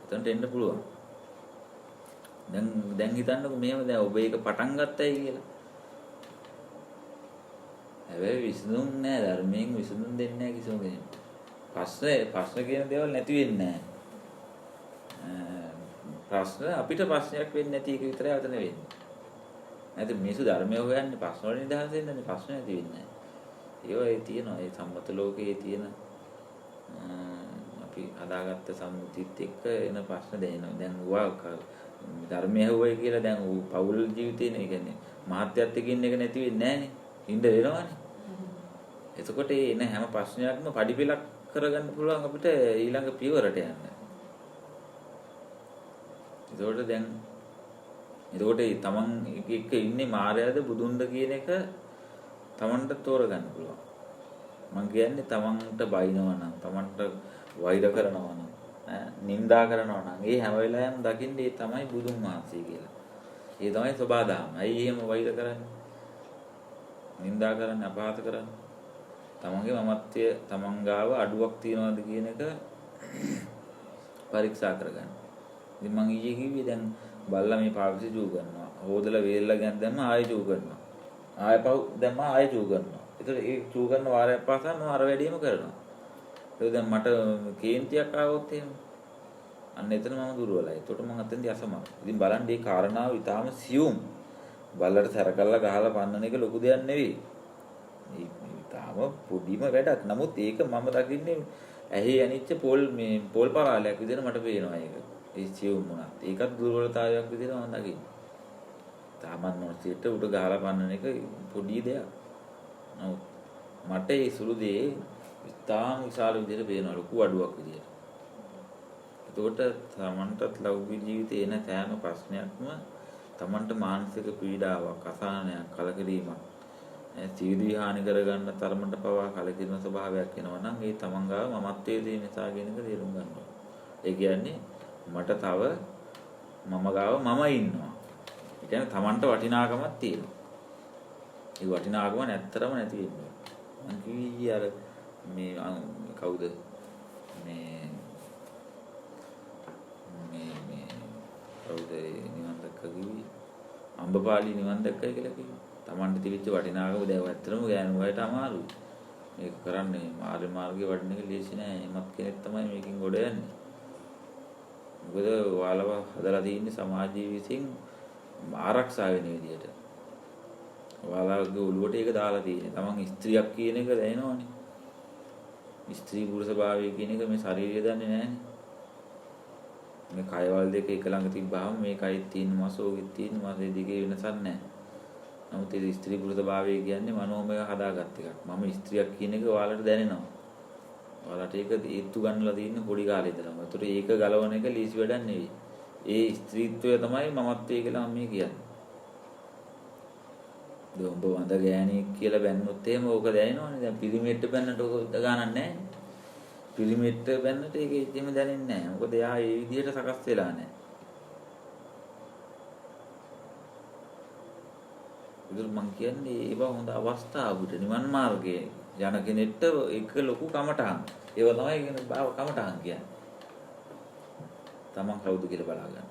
එතනට එන්න පුළුවන්. දැන් හිතන්නකෝ මෙහෙම දැන් ඔබ ඒක පටන් ගත්තයි කියලා. හැබැයි විසඳුම් නෑ, ධර්මයෙන් විසඳුම් දෙන්නේ නෑ කිසිම කෙනෙක්. ප්‍රශ්න කියන දේවල් නැති වෙන්නේ නෑ. අපිට ප්‍රශ්නයක් වෙන්නේ නැති එක විතරයි අතන වෙන්නේ. නැත්නම් මිනිස්සු ධර්මය හොයන්නේ ප්‍රශ්න වලින් නිදහස් වෙන්නේ ප්‍රශ්න නැති වෙන්නේ නෑ. ඒ තියෙනවා ඒ සම්මත ලෝකයේ තියෙන අපි හදාගත්ත සම්මුතියත් එක්ක එන ප්‍රශ්න දැනෙනවා. දැන් ධර්මය හොයයි කියලා දැන් පෞල් ජීවිතේනේ. ඒ කියන්නේ මහත්යත් එක්කින් එක නැති වෙන්නේ නෑනේ. ඉන්න වෙනවනේ. එතකොට එන හැම ප්‍රශ්නයක්ම පඩිපෙලක් කරගන්න පුළුවන් අපිට ඊළඟ පියවරට යන්න. එතකොට තමන් එක්ක ඉන්නේ මායයද බුදුන්ද කියන එක තමන්ට තෝරගන්න පුළුවන්. මම කියන්නේ තමන්ට බයිනවා නම්, තමන්ට වෛර කරනවා නම්, නින්දා කරනවා නම් ඒ හැම වෙලාවෙම දකින්නේ තමයි බුදුන් වහන්සේ කියලා. ඒ තමයි සබාදාම. ඇයි එහෙම වෛර කරන්නේ? නින්දා කරන්නේ, අපහාස කරන්නේ. තමන්ගේ මමත්වය තමන් ගාව අඩුවක් තියනවාද කියන එක පරීක්ෂා කරගන්න. ඉතින් මම ඊයේ කිව්වේ දැන් බල්ලා මේ පාවිච්චි ජූ කරනවා. හොදලා වේල්ලා ගන්න දැම්ම ආයෙ ජූ කරනවා. ආයෙ පව් දැම්ම ආයෙ ජූ කරනවා. ඒතර ඒ ජූ කරන වාරයක් පාසා මම අර වැඩේම කරනවා. ඒක දැන් මට කේන්තියක් ආවොත් එහෙම අන්න එතන මම දුර්වලයි. ඒකට මම අතෙන්දී අසමත්. ඉතින් බලන්න මේ කාරණාව ඊටාම සියුම්. බල්ලට සැරකල්ලා ගහලා පන්නන එක ලොකු දෙයක් නෙවෙයි. ඊටාම පොඩිම වැඩක්. නමුත් ඒක මම දකින්නේ ඇහි ඇනිච්ච පොල් පරාලයක් විදිහට මට පේනවා ඒක. ඒ සියුම් වුණත්. ඒකත් දුර්වලතාවයක් විදිහට මම දකින්නේ. තාමන් මොහොතේට උඩ ගහලා පන්නන එක පොඩි දෙයක්. නමුත් මට ඒ සුළු දේ ඊටාම විශාල විදිහට පේනවා ලොකු අඩුවක් විදිහට. එතකොට තමන්ටත් ලෞකික ජීවිතේ එන තෑම ප්‍රශ්නයක්ම තමන්ට මානසික පීඩාවක්, අසහනයක්, කලකිරීමක්, ජීවිත හානි කරගන්න තරමට පවා කලකිරීම ස්වභාවයක් එනවා නම් ඒ තමන් ගාව මමත්වයේ තියෙන නිසා කියන එක තේරුම් ගන්න ඕනේ. ඒ කියන්නේ මට තව මම ගාව මම ඉන්නවා. ඒ කියන්නේ තමන්ට වටිනාකමක් තියෙනවා. ඒ වටිනාකම නැත්තරම නැති වෙන්නේ. මං කිව්වේ අර මේ කවුද මේ කවුද නිවන් දැක්ක කිව්වේ අම්බපාලි නිවන් දැක්කයි කියලා කිව්වේ. තමන්ට තිබිච්ච වටිනාකම දැව ඇත්තටම ගෑනු වලට අමාරුයි. මේක කරන්නේ මාර්ගයේ වඩන එක ලේසි නෑ. එමත් කෙනෙක් තමයි මේකෙන් ගොඩ යන්නේ. මොකද ඔයාලව හදලා තියෙන්නේ සමාජීය විසින් ආරක්ෂා වෙන විදියට. ඔයාලගේ ඔළුවට ඒක දාලා තියෙන්නේ. තමන් ස්ත්‍රියක් කියන එක දැනනවනේ. ස්ත්‍රී පුරුෂ භාවය කියන එක මේ ශරීරය දන්නේ නැහැනේ. මේ කයවල දෙක එක ළඟ තිබ්බාම මේ කයෙත් තියෙන මාස ඕකෙත් තියෙන මාස දෙකේ වෙනසක් නැහැ. නමුත් ඒ ස්ත්‍රී පුරුෂ භාවය කියන්නේ මනෝමය හදාගත් එකක්. මම ස්ත්‍රියක් කියන එක ඔයාලට දැනෙනවා. ඔයාලට ඒක ඒත්තු ගන්නලා තියෙන පොඩි කාලේ ඉඳලම. ඒතර ඒක ගලවන එක ලීසි වැඩක් නෙවෙයි. ඒ ස්ත්‍රීත්වය තමයි මමත්වය කියලා මම කියන්නේ. දැන් ඔබ වඳ ගෑණියෙක් කියලා බැන්නොත් එහෙම ඕක දැනෙනවනේ. දැන් පිරිමියෙක්ට බැන්නට ඕක ගානක් නැහැ. පිරිමියෙක්ට බැන්නට ඒක එහෙම දැනෙන්නේ නැහැ. මොකද එයා ඒ විදිහට සකස් වෙලා නැහැ. ඒකල මං කියන්නේ ඒව හොඳ අවස්ථාවකට නිවන් මාර්ගයේ යන කෙනෙක්ට එක ලොකු කමටහන්. ඒව තමයි කියන බාව කමටහන් කියන්නේ. තමන් කවුද කියලා බලා ගන්න.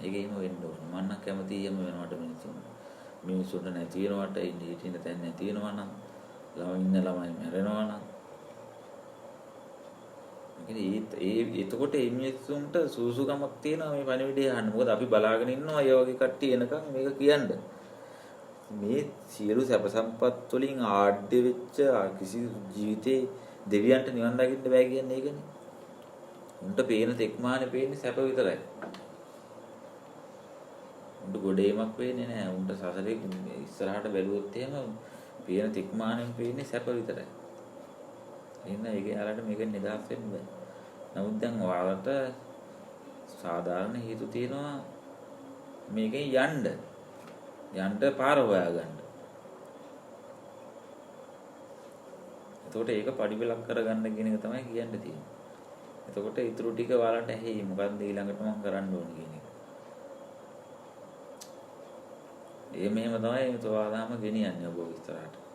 ඒක එහෙම වෙන්න ඕනේ. මම නම් කැමතියි එහෙම වෙනවට මිනිස්සුන්ට නැති වෙනවට ඉන්නේ හිටින්න තැන නැති වෙනවා නම් ළමයි මැරෙනවා නම් එතකොට මේ මිනිස්සුන්ට සූසුකමක් තියෙනවා මේ පණිවිඩය අහන්න. මොකද අපි බලාගෙන ඉන්නවා ඒ වගේ කට්ටිය එනකන් මේක කියන්න. මේ සියලු සැප සම්පත් වලින් ආඩ්‍ය වෙච්ච කිසි ජීවිතේ දෙවියන්ට නිවන් දකින්න බෑ කියන්නේ ඒකනේ. උන්ට පේන තෙක්මානේ පේන්නේ සැප විතරයි. උන්ට ගොඩේමක් පේන්නේ නැහැ. උන්ට සසරේ ඉස්සරහට බැලුවොත් එහෙම පේන තෙක්මානෙන් පේන්නේ සැප විතරයි. එහෙනම් ඒක යාලට මේක නිදහස් වෙන්න බෑ. නමුත් දැන් ඔයාලට සාධාරණ හේතු තියෙනවා මේකෙන් යන්න පාර හොයාගන්න. එතකොට ඒක පරිබලක් කරගන්න කියන එක තමයි කියන්න තියෙන්නේ. එතකොට ඊටු ටික ඔයාලට ඇහි මොකද්ද ඊළඟට මම කරන්න ඕනේ කියන එක. මෙහෙම තමයි සෝවාදාම ගෙනියන්නේ ඔබ ඉස්සරහට.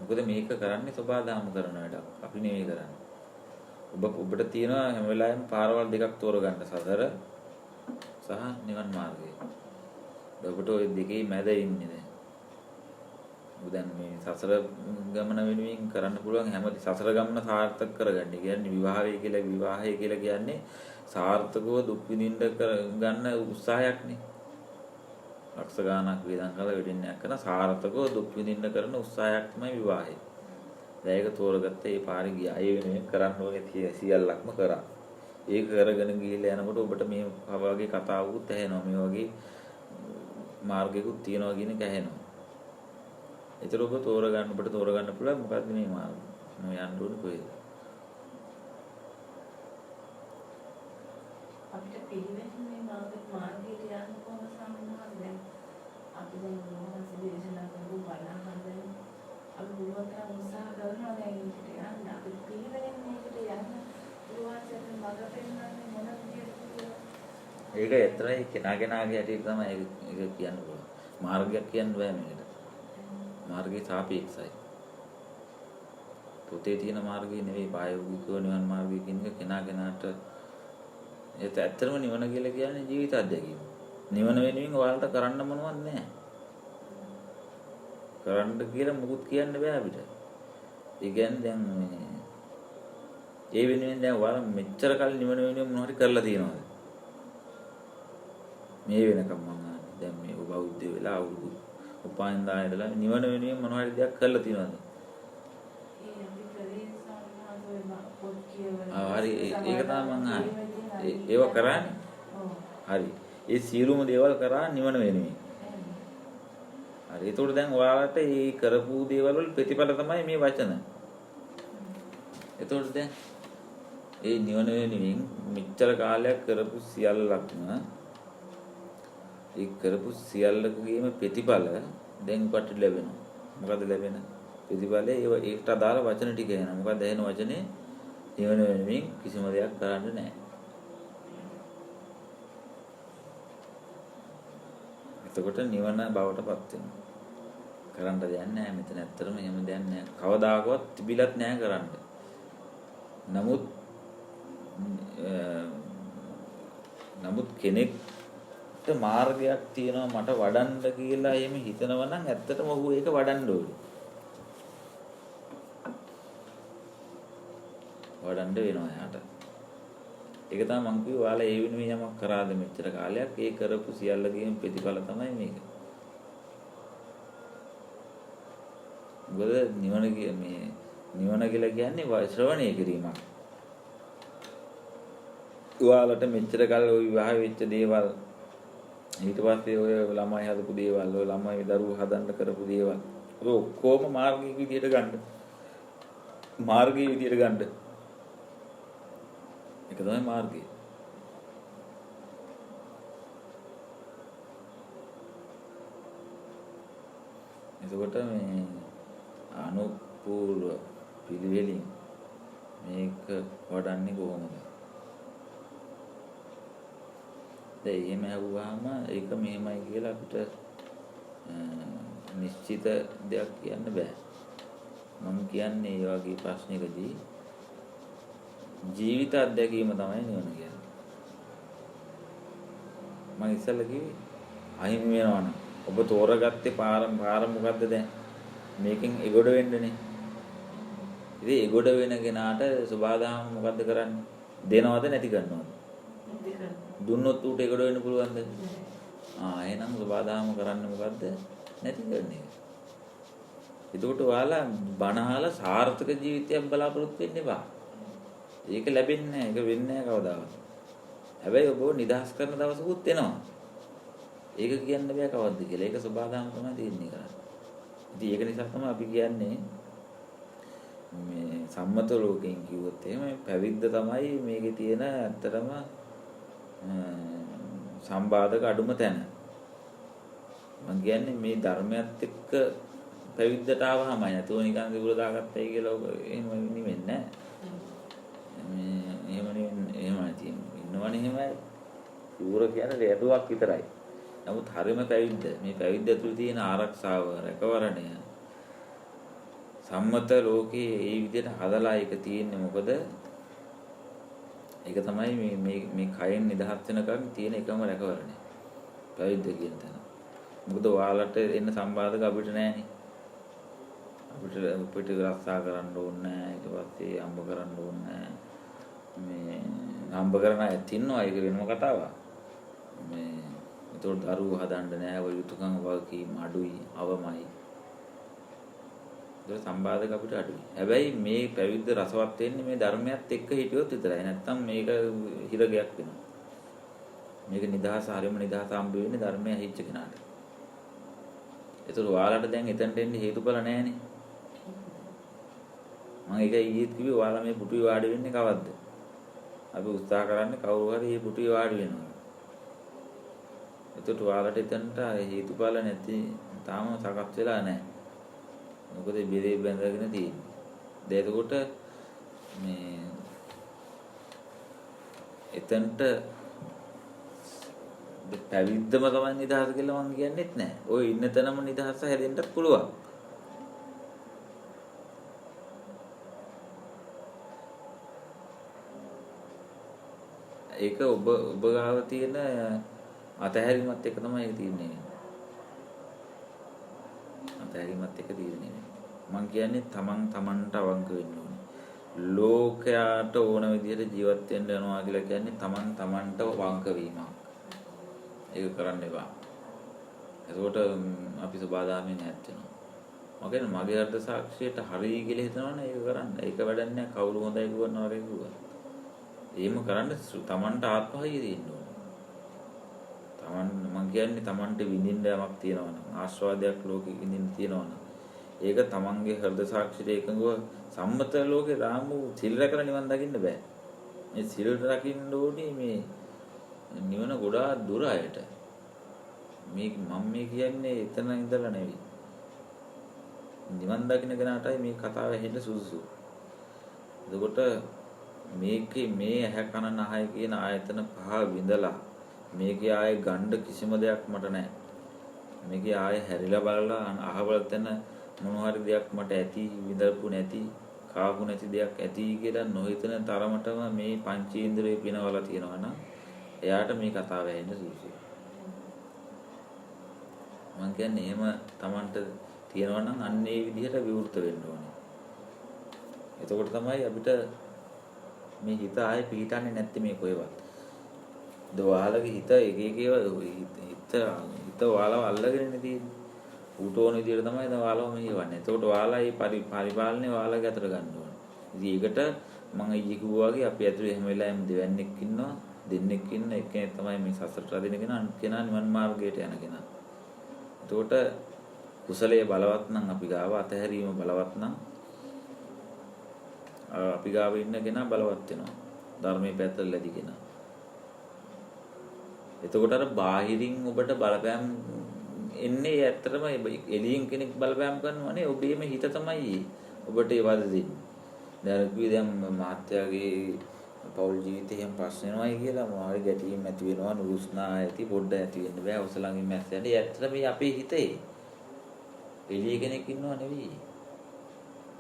මොකද මේක කරන්නේ සෝවාදාම කරන වැඩක්. අපි නෙවෙයි කරන්නේ. ඔබට තියෙනවා හැම වෙලාවෙම පාරවල් දෙකක් තෝරගන්න සසර සහ නිවන් මාර්ගය. ඔබට ওই දෙකේ මැද ඉන්නේ දැන්. දැන් මේ සසර ගමන වෙනුවෙන් කරන්න පුළුවන් හැම සසර ගමන සාර්ථක කරගන්න. කියන්නේ විවාහය කියලා කියන්නේ සාර්ථකව දුක් විඳින්න ගන්න උත්සාහයක්නේ. ලක්ෂ ගාණක් වේදන් කරලා වෙඩින්නයක් කරන සාර්ථකව දුක් විඳින්න කරන උත්සාහයක් තමයි විවාහය. දැන් ඒක තෝරගත්ත ඒ පාරේ ගියා. ඒ වෙනුවෙන් කරන්න ඕනේ සියල්ලක්ම කරා. ඒක කරගෙන ගිහිල්ලා යනකොට ඔබට මේ වගේ කතාවකුත් ඇහෙනවා. මේ වගේ මාර්ගයකුත් තියෙනවා කියන එක ඇහෙනවා. ඒතර ඔබ ඔබට තෝරගන්න පුළුවන් මොකද්ද මේ මාර්ගය. මම යන්න ඕනේ කොහෙද? අපිට පිළිවෙලින් මේ මාර්ගයට යන්න කොහොම සම්මාන දැන් අපි දැන් මොනවද දේශනා කරපු බලහන් අපි පුළුවන් තරම් උත්සාහ කරනවා දැන් ඒකට යන්න අපි පිළිවෙලින් මේකට යන්න පුළුවන් සෙන් මඟ පෙන්නන්නේ මොන විදිහටද ඒක ඇත්තටම කෙනාගේ හැටියට තමයි ඒක කියන්න පුළුවන්. මාර්ගයක් කියන්න බෑ මේකට. මාර්ගය සාපේක්ෂයි. පොතේ තියෙන මාර්ගය නෙවෙයි ප්‍රායෝගිකව නිවන් මාර්ගය කියන එක කෙනාට ඒත් ඇත්තටම නිවන කියලා කියන්නේ ජීවිත අත්දැකීම. නිවන වෙනුවෙන් ඔයාලට කරන්න මොනවත් නැහැ. කරන්න කියලා මොකුත් කියන්න බෑ අපිට. ඒ කියන්නේ දැන් ඒ වෙනුවෙන් දැන් ඔයාලා මෙච්චර කල් නිවන වෙනුවෙන් මොනව හරි කරලා තියෙනවද? මේ වෙනකම් මම අහන්නේ. දැන් මේ බෞද්ධ වෙලා අවුරුදු උපායන් දාන ඉඳලා නිවන වෙනුවෙන් මොනව හරි දෙයක් කරලා තියෙනවද? හරි ඒක තමයි මම අහන්නේ. ඒව කරන්නේ. හරි. ඒ සියලුම දේවල් කරා නිවන වෙනුවෙන්. හරි. ඒතකොට දැන් ඔයාලට මේ කරපු දේවල් වල ප්‍රතිඵල තමයි මේ වචන. ඒතකොට දැන් ඒ නිවන වෙනුවෙන් මෙච්චර කාලයක් කරපු සියල්ලක්ම ඒ කරපු සියල්ලකගේම ප්‍රතිඵල දැන් කොට ලැබෙනවා. මොකද ලැබෙන ප්‍රතිඵලය ඒකට අදාළ වචන ටික එනවා. මොකද ඇහෙන වචනේ නිවන වෙනුවෙන් කිසිම දෙයක් කරන්න නැහැ. එතකොට නිවන බවටපත් වෙනවා. කරන්න දෙයක් නැහැ මෙතන. ඇත්තටම එහෙම දෙයක් නැහැ. කවදාකවත් තිබිලත් නැහැ කරන්න. නමුත් කෙනෙක්ට මාර්ගයක් තියෙනවා මට වඩන්න කියලා එහෙම හිතනවා නම් ඇත්තටම ඔහු ඒක වඩන්න ඕනේ. වඩන්න වෙනවා එයාට. ඒක තමයි මම කිව්වේ ඔයාලා ඒ වෙනුවෙන් යමක් කරාද මෙච්චර කාලයක් ඒ කරපු සියල්ලගේම ප්‍රතිඵල තමයි මේක. මොකද නිවන කියලා කියන්නේ ශ්‍රවණය කිරීමක්. ඔයාලට මෙච්චර කල් ওই විවාහ වෙච්ච දේවල් ඊට පස්සේ ඔය ළමයි හදපු දේවල් ඔය ළමයි දරුවෝ හදන්න කරපු දේවල් ඔය ඔක්කොම මාර්ගික විදියට ගන්න. මාර්ගයේ විදියට ගන්න. ඒක තමයි මාර්ගය. එතකොට මේ අනුපූර්ව පිළිවෙලින් මේක වඩන්නේ කොහොමද? දැන් එහෙම ඇහුවාම ඒක මෙහෙමයි කියලා අපිට නිශ්චිත දෙයක් කියන්න බෑ. මම කියන්නේ මේ වගේ ප්‍රශ්නයකදී ජීවිත අත්දැකීම තමයි නිවන කියන්නේ. මම ඉස්සෙල්ලා කිව්වේ අහිමි වෙනවනම් ඔබ තෝරගත්තේ පාර මොකද්ද දැන්? මේකෙන් එගොඩ වෙන්නනේ. ඉතින් එගොඩ වෙන කෙනාට සබාදාම මොකද්ද කරන්නේ? දෙනවද නැති කරනවද? දුන්නොත් ඌට එගොඩ වෙන්න පුළුවන්ද? එහෙනම් සබාදාම කරන්න මොකද්ද? නැති කරන එක. එතකොට ඔයාලා බණහාලා සාර්ථක ජීවිතයක් බලාපොරොත්තු වෙන්න එපා. ඒක ලැබෙන්නේ නැහැ. ඒක වෙන්නේ නැහැ කවදාවත්. හැබැයි ඔබ නිදහස් කරන දවසකුත් එනවා. ඒක කියන්න බෑ කවද්ද කියලා. ඒක සබාදාම තමයි තියෙන්නේ කරන්නේ. ඉතින් ඒක නිසා තමයි අපි කියන්නේ මේ සම්මත ලෝකයෙන් කිව්වොත් එහෙම පැවිද්ද තමයි මේකේ තියෙන ඇත්තටම සම්බාධක අඩුම තැන. මම කියන්නේ මේ ධර්මයත් එක්ක පැවිද්දට ආවමයි නැතුව නිකන් දිවුර දාගත්තයි කියලා ඔක එහෙම නෙවෙන්නේ නැහැ. මේ එහෙම නෙවෙන්නේ එහෙමයි තියෙන්නේ. ඉන්නවනේ එහෙමයි. දිවුර කියන්නේ රැඩුවක් විතරයි. නමුත් හරියම පැවිද්ද මේ පැවිද්ද ඇතුළේ තියෙන ආරක්ෂාව රැකවරණය සම්මත ලෝකයේ ඒ විදිහට හදලා ඒක තියෙන්නේ මොකද? ඒක තමයි මේ කයෙන් නිදහස් වෙනකන් තියෙන එකම රැකවරණය. පැවිද්ද කියන තැන. මොකද ඔයාලට එන්න සම්බාධක අපිට නැහැනේ. අපිට රක්ෂා කරන්න ඕනේ නැහැ. ඊට පස්සේ අම්බ කරන්න ඕනේ නැහැ. මේ අම්බ කරන අයත් ඉන්නවා. ඒක වෙනම කතාවක්. මේ ඒතකොට දරුවෝ හදන්න නැහැ. ඔය යුතුයකම් වගකීම් අඩුයි, අවමයි. ඒක සම්බාධක අපිට අඩුයි. හැබැයි මේ පැවිද්ද රසවත් වෙන්නේ මේ ධර්මයත් එක්ක හිටියොත් විතරයි. නැත්තම් මේක හිරගයක් වෙනවා. මේක නිදහස හරියම නිදහස හම්බ වෙන්නේ ධර්මය හිච්ච කෙනාට. ඒතකොට ඔයාලට දැන් එතනට එන්න හේතුඵල නැහැනේ. මම ඒක ඊයේත් කිව්වේ ඔයාලා මේ පුටුවේ වාඩි වෙන්නේ කවද්ද? අපි උත්සාහ කරන්නේ කවුරු හරි මේ පුටුවේ වාඩි වෙනවා. ඒතකොට ඔයාලට එතනට හේතුඵල නැති තාම සකස් වෙලා නැහැ. මොකද බෙරේ බැඳගෙන තියෙන්නේ. එතකොට මේ එතනට පැවිද්දම තමයි නිදහස කියලා මම කියන්නේත් නැහැ. ඔය ඉන්න තැනම නිදහස හැදෙන්නත් පුළුවන්. ඒක ඔබ ගාව තියෙන අතහැරීමත් එක තමයි ඒක තියෙන්නේ. අතහැරීමත් එක තියෙන්නේ. මම කියන්නේ තමන්ට අවංක වෙන්න ඕනේ. ලෝකයට ඕන විදිහට ජීවත් වෙන්න යනවා කියලා කියන්නේ තමන්ට වංක වීමක්. ඒක කරන්න එපා. එතකොට අපි සබාදාමෙන් ඈත් වෙනවා. මගේ අර්ථ සාක්ෂියට හරිය කියලා හිතනවනේ ඒක කරන්න. ඒක වැඩක් නෑ කවුරු හොඳයි කියනවා වගේ කිව්වා. එහෙම කරන්න තමන්ට ආත්මහයිය දෙන්න ඕන. මම කියන්නේ තමන්ට විඳින්න යමක් තියෙනවා නම් ආස්වාදයක් ලෝකෙ විඳින්න තියෙනවා නම් ඒක තමන්ගේ හෘද සාක්ෂියට එකඟව සම්මත ලෝකේ රාමු සිල් රැකලා නිවන් දකින්න බෑ. මේ සිල් රකින්න ඕනේ මේ නිවන ගොඩාක් දුර අයට. මම කියන්නේ එතන ඉඳලා නෙවෙයි. නිවන් දකින්න කෙනාටයි මේ කතාව ඇහෙන්න සුදුසු. එතකොට මේකේ මේ ඇහැ කන නහය කියන ආයතන පහ විඳලා මේකේ ආයේ ගණ්ඩ කිසිම දෙයක් මට නැහැ. මේකේ ආයේ හැරිලා බලලා අහවල තැන මොනවා හරි දෙයක් මට ඇති විඳපු නැති කාපු නැති දෙයක් ඇති කියලා නොහිතන තරමටම මේ පංචේන්ද්‍රය පිනවලා තියෙනවා නම් එයාට මේ කතාව ඇහෙන්න සුදුසුයි. මම කියන්නේ එහෙම Tamanට තියෙනවා නම් අන්න ඒ විදිහට විවෘත වෙන්න ඕනේ. එතකොට තමයි අපිට මේ හිත ආයේ පිහිටන්නේ නැත්තේ මේ කොහෙවත්. දවාලගේ හිත එක හිත ඔයාලව අල්ලගෙන තියෙන්නේ. ඌට ඕන විදිහට තමයි ඔයාලව මෙහෙවන්නේ. එතකොට ඔයාලා මේ පරිපාලනය ඔයාලගේ අතට ගන්න ඕනේ. ඉතින් ඒකට මම ඊයේ කිව්වා වගේ අපි ඇතුලේ හැම වෙලාවෙම දෙවන්නේක් ඉන්නවා. දෙන්නෙක් ඉන්න එක්කෙනෙක් තමයි මේ සසරට අදින කෙනා, අනිත් කෙනා නිවන් මාර්ගයට යන කෙනා. එතකොට කුසලයේ බලවත් නම් අපි ගාව අතහැරීම බලවත් නම් අපි ගාව ඉන්න කෙනා බලවත් වෙනවා. ධර්මයේ පැත්තට ලැබි කෙනා. එතකොට අර බාහිරින් ඔබට බලපෑම් එන්නේ ඇත්තටම එළියෙන් කෙනෙක් බලපෑම් කරනවනේ ඔබේම හිත තමයි ඔබට ඒ වද දෙන්නේ. දැන් අපි දැන් මහත්යාගේ පෞල් ජීවිතේ හැම ප්‍රශ්න වෙනවයි කියලා මොහරි ගැටීම් ඇති වෙනවා, නුරුස්නා ඇති, පොඩ්ඩ ඇති වෙන්න බෑ. ඔසලංගින් මැස්ස යන්නේ ඇත්තටම මේ අපේ හිතේ එළිය කෙනෙක් ඉන්නව නෙවෙයි.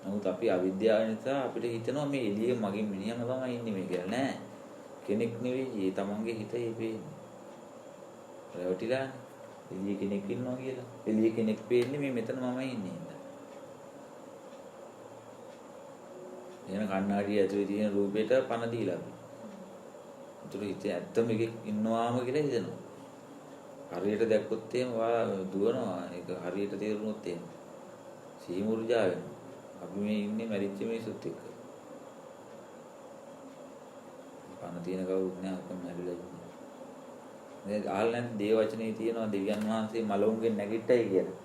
නමුත් අපි අවිද්‍යාව නිසා අපිට හිතෙනවා මේ එළියේ මගින් මිනිහම තමයි ඉන්නේ මේ කියලා. නෑ. කෙනෙක් නෙවෙයි, තමන්ගේ හිතේ පේන්නේ. රැවටිලා එළියේ කෙනෙක් ඉන්නවා කියලා. එළියේ කෙනෙක් පේන්නේ මේ මෙතන මම ඉන්නේ නේද? එන කණ්ණාඩිය ඇතුලේ තියෙන රූපෙට පණ දීලා අපි. උතුරු හිතේ ඇත්තම එකෙක් ඉන්නවාම කියලා හිතෙනවා. හරියට දැක්කොත් එහෙම ඔයාලා දුවනවා. ඒක හරියට තේරුනොත් එහෙම. සිහි මුර්ජා වෙනවා. අපි මේ ඉන්නේ මැරිච්ච මිනිස්සුත් එක්ක. පණ තියෙන කවුරුත් නෑ ඔක්කොම මැරිලා ඉන්නේ. මේ අහලා නැති දේව වචනේ තියෙනවා දෙවියන් වහන්සේ මලවුන්ගෙන් නැගිට්ටයි කියලා.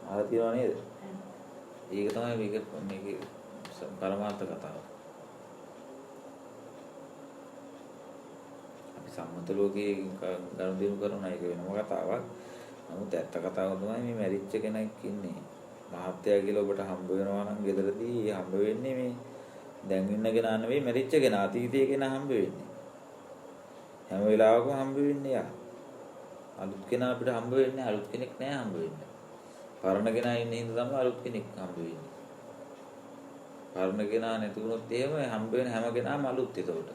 අහලා තියෙනව නේද? ඒක තමයි මේකේ පරමාර්ථ කතාව. අපි සම්මත ලෝකයේ ගනුදෙනු කරන එක වෙනම කතාවක්. නමුත් ඇත්ත කතාව තමයි මේ මැරිච්ච කෙනෙක් ඉන්නේ. මහත්ය කියලා ඔබට හම්බ වෙනවා නම් ගෙදරදී හම්බ වෙන්නේ මේ දැන් ඉන්න කෙනා නෙවෙයි මැරිච්ච කෙනා, අතීතයේ කෙනා හම්බ වෙන්නේ. හැම වෙලාවකම හම්බ වෙන්නේ යා. අලුත් කෙනා අපිට හම්බ වෙන්නේ අලුත් කෙනෙක් නෑ හම්බ වෙන්නේ. පරණ කෙනා ඉන්නේ හින්දා තමයි අලුත් කෙනෙක් හම්බ වෙන්නේ. පරණ කෙනා නැති වුණොත් එහෙම හම්බ වෙන හැම කෙනාම අලුත් ඒතකොට.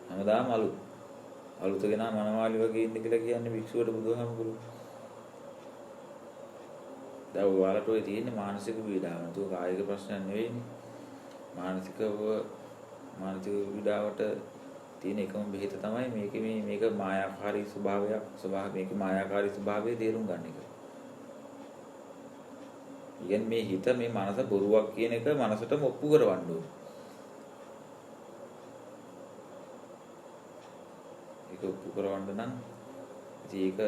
හැමදාම අලුත්. අලුත් කෙනා මනමාලි වගේ ඉන්න කියලා කියන්නේ වික්ෂුවට බුදුහාමුදුරුවෝ. දැන් ඔයාලට ඔය තියෙන්නේ මානසික පීඩාව. නේද? කායික ප්‍රශ්නයක් නෙවෙයිනේ. මානසික පීඩාවට තියෙන එකම බෙහෙත තමයි මේක මායාකාරී ස්වභාවයක්. මේකේ මායාකාරී ස්වභාවය තේරුම් ගන්න එක. ඉතින් මේ හිත මේ මනස බොරුවක් කියන එක මනසටම ඔප්පු කරවන්න ඕනේ. ඒක ඔප්පු කරවන්න නම් ඒක